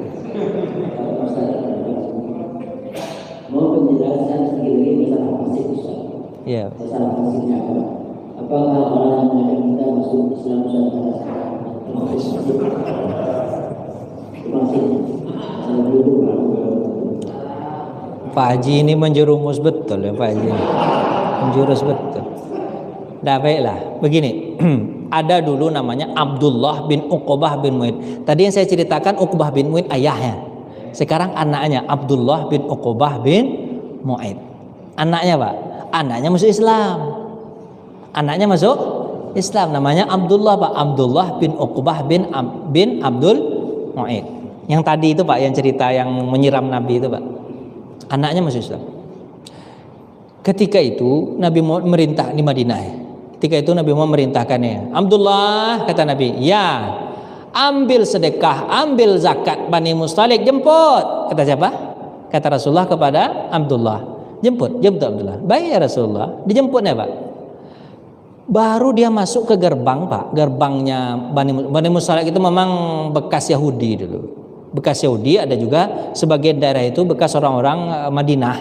S3: Mau penjelasan sedikit masalah fasik Ustaz.
S1: Iya.
S3: Masalah fasiknya apa? Apakah orang yang mengajak kita masuk Islam Ustaz?
S1: Pak Haji ini menjerumus betul ya Pak Haji. Menjurus betul. Dah baiklah, begini. Ada dulu namanya Abdullah bin Uqbah bin Mu'id. Tadi yang saya ceritakan Uqbah bin Mu'id ayahnya. Sekarang anaknya Abdullah bin Uqbah bin Mu'id. Anaknya Pak, anaknya masuk Islam. Anaknya masuk Islam, namanya Abdullah Pak. Abdullah bin Uqbah bin Abdul Mu'id. Yang tadi itu Pak, yang cerita yang menyiram Nabi itu Pak. Anaknya masuk Islam. Ketika itu Nabi Muhammad merintah di Madinah. Ketika itu Nabi Muhammad merintahkannya, "Abdullah," kata Nabi, "ya, ambil sedekah, ambil zakat Bani Mustalik, jemput." Kata siapa? Kata Rasulullah kepada Abdullah, jemput Abdullah. "Baik ya Rasulullah." Dijemputnya Pak. Baru dia masuk ke gerbang Pak. Gerbangnya Bani Mustalik itu memang bekas Yahudi dulu. Bekas Yahudi, ada juga sebagian daerah itu bekas orang-orang Madinah.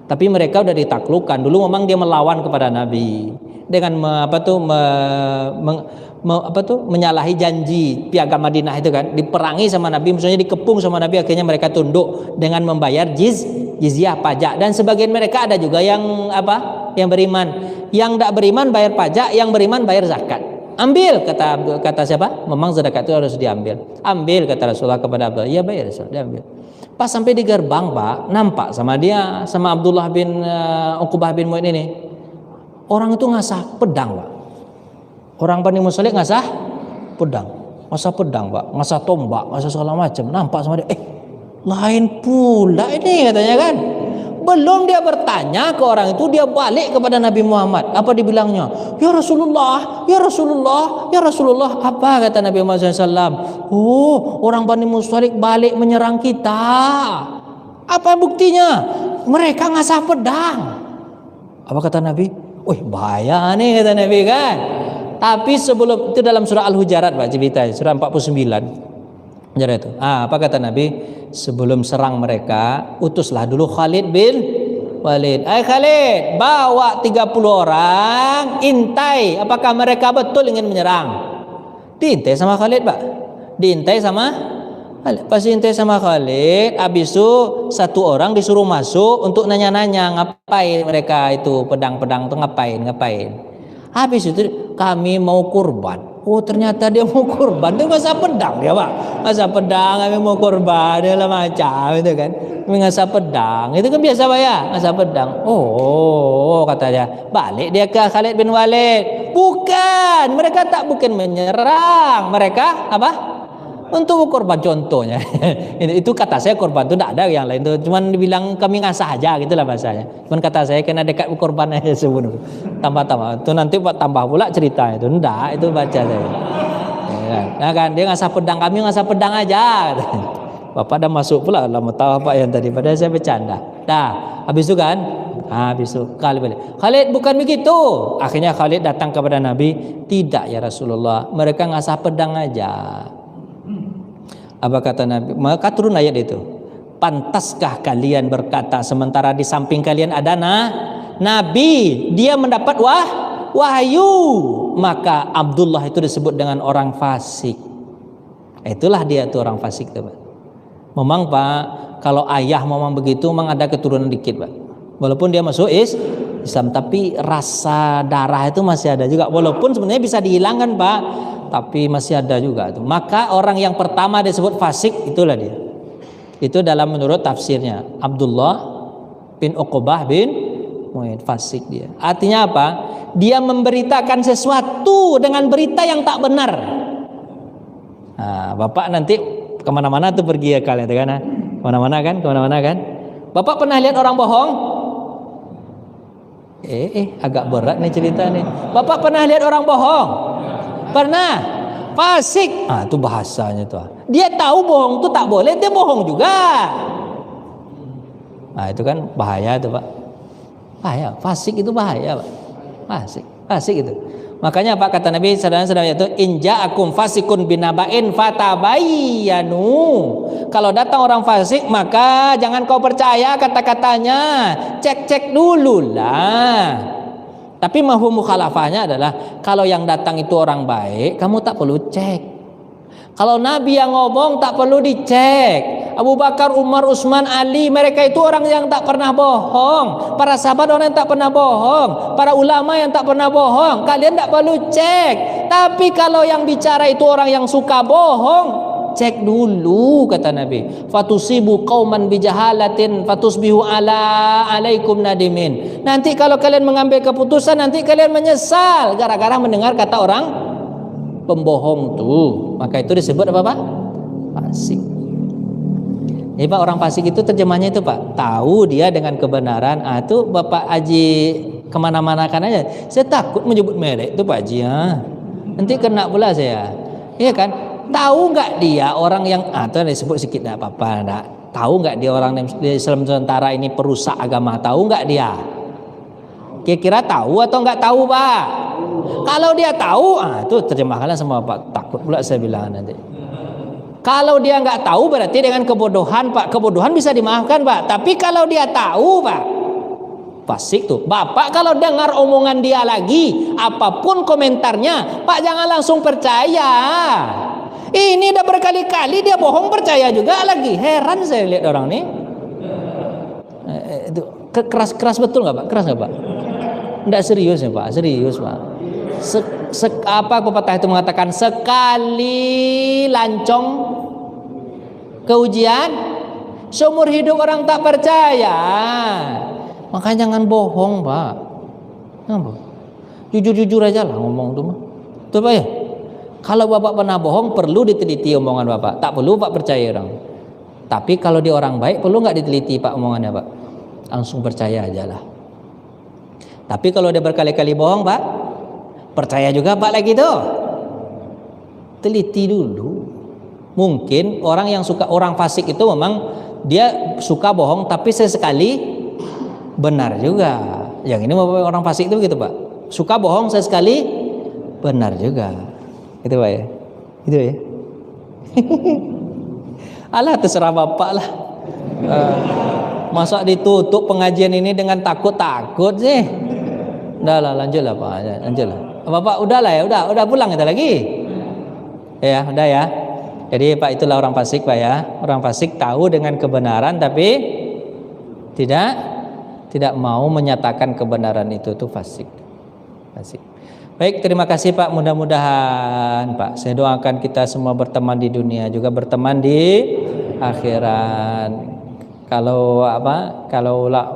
S1: Tapi mereka udah ditaklukkan. Dulu memang dia melawan kepada Nabi dengan menyalahi janji piagam Madinah itu kan, diperangi sama Nabi, misalnya dikepung sama Nabi, akhirnya mereka tunduk dengan membayar jizyah pajak. Dan sebagian mereka ada juga yang beriman. Yang tidak beriman bayar pajak, yang beriman bayar zakat. Ambil, kata siapa? Memang zakat itu harus diambil. Ambil, kata Rasulullah kepada Abdullah. Iya baik Rasul, diambil. Pas sampai di gerbang Pak, nampak sama dia, sama Abdullah bin Uqbah bin Mu'in ini. Orang itu ngasah pedang Pak. Orang Bani Mustalik ngasah pedang. Ngasah pedang Pak, ngasah tombak, ngasah segala macam. Nampak sama dia, lain pula ini katanya kan. Belum dia bertanya ke orang itu, dia balik kepada Nabi Muhammad. Apa dibilangnya? Ya Rasulullah, ya Rasulullah, ya Rasulullah. Apa kata Nabi Muhammad SAW? Oh, orang Bani Mustalik balik menyerang kita. Apa buktinya? Mereka ngasah pedang. Apa kata Nabi? Wih, bahaya nih kata Nabi kan. Tapi sebelum itu dalam surah Al-Hujarat Pak ceritanya, surah 49. Itu. Apa kata Nabi? Sebelum serang mereka, utuslah dulu Khalid bin Walid. Khalid, bawa 30 orang, intai apakah mereka betul ingin menyerang. Diintai sama Khalid Pak. Diintai sama Khalid. Pas diintai sama Khalid, habis itu satu orang disuruh masuk untuk nanya-nanya ngapain mereka itu pedang-pedang itu ngapain. Habis itu kami mau kurban. Oh ternyata dia mau kurban. Dia ngasah pedang dia Pak. Ngasah pedang kami mau kurban. Dia lah macam itu kan. Ngasah pedang. Itu kan biasa Pak ya. Ngasah pedang. Oh katanya. Balik dia ke Khalid bin Walid. Bukan. Mereka bukan menyerang. Mereka apa? Untuk korban contohnya. Itu kata saya korban itu tidak ada yang lain itu. Cuman dibilang kami ngasah aja gitulah bahasanya. Cuman kata saya kena dekat korban aja sebenarnya. Tambah. Itu nanti tambah pula cerita itu. Enggak, itu baca saya. Ya, nah kan dia ngasah pedang, kami ngasah pedang aja. Bapak dah masuk pula lama tahu apa yang tadi padahal saya bercanda. Dah, habis itu kan? Habis itu Khalid bukan begitu. Akhirnya Khalid datang kepada Nabi, "Tidak ya Rasulullah, mereka ngasah pedang aja." Apa kata Nabi? Maka turun ayat itu. Pantaskah kalian berkata sementara di samping kalian ada Nabi, dia mendapat wahyu. Maka Abdullah itu disebut dengan orang fasik. Itulah dia tuh orang fasik tuh Pak. Memang Pak, kalau ayah memang begitu, memang ada keturunan dikit Pak. Walaupun dia masuk Islam, tapi rasa darah itu masih ada juga. Walaupun sebenarnya bisa dihilangkan Pak, tapi masih ada juga itu. Maka orang yang pertama disebut fasik itulah dia. Itu dalam menurut tafsirnya Abdullah bin Uqbah bin Mu'in, fasik dia. Artinya apa? Dia memberitakan sesuatu dengan berita yang tak benar. Nah, Bapak nanti kemana-mana tuh pergi ya kalian kan? Kemana-mana kan? Bapak pernah lihat orang bohong? Agak berat nih cerita nih. Bapak pernah lihat orang bohong? Pernah. Fasik. Itu bahasanya tuh. Dia tahu bohong tuh tak boleh, dia bohong juga. Itu kan bahaya tuh Pak. Bahaya. Fasik itu bahaya Pak. Fasik itu. Makanya Pak kata Nabi saudara-saudara itu inja'akum fasikun binaba'in fatabayyanu. Kalau datang orang fasik maka jangan kau percaya kata-katanya. Cek dulu lah. Tapi mafhum mukhalafahnya adalah kalau yang datang itu orang baik, kamu tak perlu cek. Kalau Nabi yang ngomong tak perlu dicek. Abu Bakar, Umar, Utsman, Ali, mereka itu orang yang tak pernah bohong. Para sahabat orang yang tak pernah bohong. Para ulama yang tak pernah bohong. Kalian tak perlu cek. Tapi kalau yang bicara itu orang yang suka bohong, cek dulu kata Nabi. Fatusibu qauman bijahalatin fatusbihu alaikum nadimin. Nanti kalau kalian mengambil keputusan, nanti kalian menyesal gara-gara mendengar kata orang pembohong tuh. Maka itu disebut apa Pak? Fasik. Jadi Pak, orang fasik itu terjemahnya itu Pak, tahu dia dengan kebenaran. Itu Bapak Haji kemana-mana kan aja. Saya takut menyebut merek itu Pak Haji ya. Nanti kena pula saya. Iya kan? Tahu nggak dia orang yang atau disebut sedikit nggak apa-apa, nggak tahu nggak dia orang Islam Nusantara ini perusak agama, tahu nggak dia? Kira-kira tahu atau nggak tahu Pak? Kalau dia tahu, itu terjemahkanlah sama Pak. Takut pula saya bilang nanti. Kalau dia nggak tahu berarti dengan kebodohan Pak. Kebodohan bisa dimaafkan Pak. Tapi kalau dia tahu Pak, fasik tuh. Bapak kalau dengar omongan dia lagi, apapun komentarnya, Pak jangan langsung percaya. Ini udah berkali-kali dia bohong, percaya juga lagi. Heran saya lihat orang ini. Itu keras betul nggak Pak? Keras nggak Pak? Nggak serius ya Pak? Serius Pak. Apa pepatah itu mengatakan, sekali lancong ke ujian seumur hidup orang tak percaya. Makanya jangan bohong, Pak. Jujur-jujur aja lah ngomong tuh, betul Pak ya. Kalau Bapak pernah bohong, perlu diteliti omongan Bapak. Tak perlu Pak percaya orang. Tapi kalau dia orang baik, perlu nggak diteliti Pak omongannya Pak? Langsung percaya aja lah. Tapi kalau dia berkali-kali bohong Pak, percaya juga Pak lagi tuh. Teliti dulu. Mungkin orang yang suka, orang fasik itu memang dia suka bohong, tapi sesekali benar juga. Yang ini orang fasik itu begitu Pak. Suka bohong sesekali benar juga. Itu Pak ya. Itu ya. Alah terserah Bapak lah. Masa ditutup pengajian ini dengan takut-takut sih. Udah lah, lanjutlah Pak. Lanjutlah. Bapak udahlah ya, udah pulang kita lagi. Ya, udah ya. Jadi Pak, itulah orang fasik Pak ya. Orang fasik tahu dengan kebenaran tapi tidak mau menyatakan kebenaran itu fasik. Fasik. Baik, terima kasih Pak. Mudah-mudahan Pak, saya doakan kita semua berteman di dunia, juga berteman di akhirat. Kalau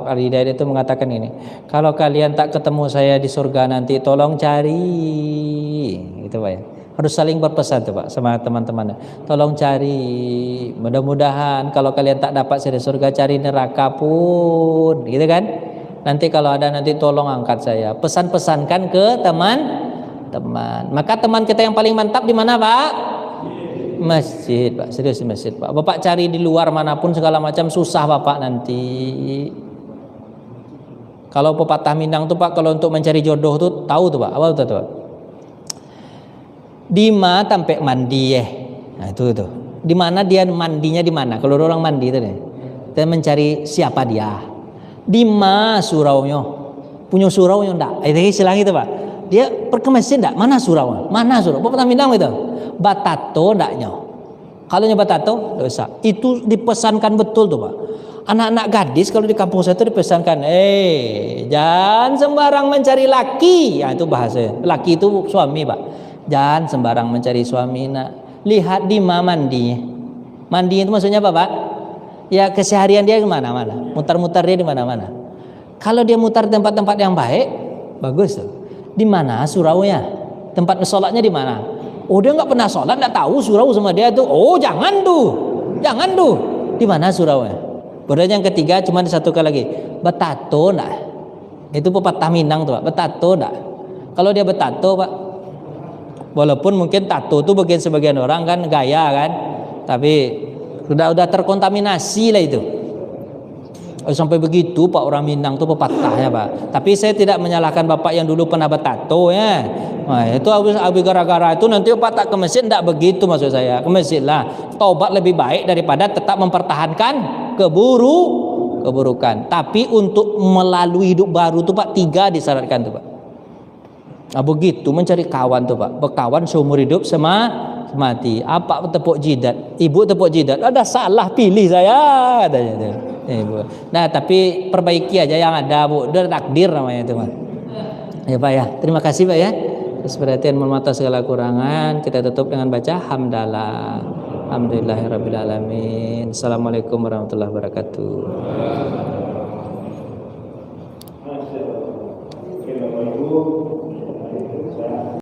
S1: Al-Hidayat itu mengatakan ini, kalau kalian tak ketemu saya di surga nanti, tolong cari, gitu Pak ya. Harus saling berpesan tuh Pak sama teman-teman. Tolong cari. Mudah-mudahan kalau kalian tak dapat saya di surga, cari neraka pun, gitu kan? Nanti kalau ada nanti tolong angkat saya. Pesan-pesankan ke teman-teman. Maka teman kita yang paling mantap di mana Pak? Masjid Pak. Serius di masjid Pak. Bapak cari di luar manapun segala macam susah Bapak nanti. Kalau pepatah Minang tuh Pak, kalau untuk mencari jodoh tuh tahu tuh Pak. Apa tuh Pak? Dima tampe mandi Nah itu. Di mana dia mandinya di mana? Kalau orang mandi itu deh. Kita mencari siapa dia. Dima suraunya, punya suraunya ndak? Itu istilah itu Pak. Dia pergi masjid ndak? Mana surau? Mana surau? Bapak Minang itu. Batato ndaknya. Kalau nya batato dosa. Itu dipesankan betul tuh Pak. Anak-anak gadis kalau di kampung saya itu dipesankan, jangan sembarang mencari laki. Ya itu bahasa. Laki itu suami Pak. Jangan sembarang mencari suami nak. Lihat di mandinya. Mandi itu maksudnya apa Pak? Ya keseharian dia di mana-mana. Mutar-mutar dia di mana-mana. Kalau dia mutar tempat-tempat yang baik, bagus tuh. Di mana suraunya? Tempat sholatnya di mana? Oh dia nggak pernah sholat, nggak tahu surau sama dia tuh. Oh jangan tuh. Di mana suraunya? Kemudian yang ketiga cuma satu kali lagi. Betato enggak? Itu pepatah Minang tuh Pak. Betato enggak? Kalau dia betato Pak, walaupun mungkin tato itu bagian sebagian orang kan gaya kan, tapi udah terkontaminasi lah itu. Sampai begitu Pak, orang Minang tuh pepatahnya Pak. Tapi saya tidak menyalahkan Bapak yang dulu pernah bertato ya. Nah, itu habis gara-gara itu nanti Bapak tak ke masjid, tidak begitu maksud saya. Ke masjid lah. Taubat lebih baik daripada tetap mempertahankan keburukan. Tapi untuk melalui hidup baru tuh Pak, 3 disyaratkan tuh Pak. Nah, begitu mencari kawan tuh Pak. Berkawan seumur hidup mati. Apa tepuk jidat? Ibu tepuk jidat. Ada salah pilih saya katanya tuh. Ibu. Nah, tapi perbaiki aja yang ada Bu. Udah takdir namanya itu Pak. Ya Pak ya. Terima kasih Pak ya. Atas perhatian, mohon maaf segala kurangan. Kita tutup dengan baca hamdalah. Alhamdulillahirabbil alamin. Assalamualaikum warahmatullahi wabarakatuh.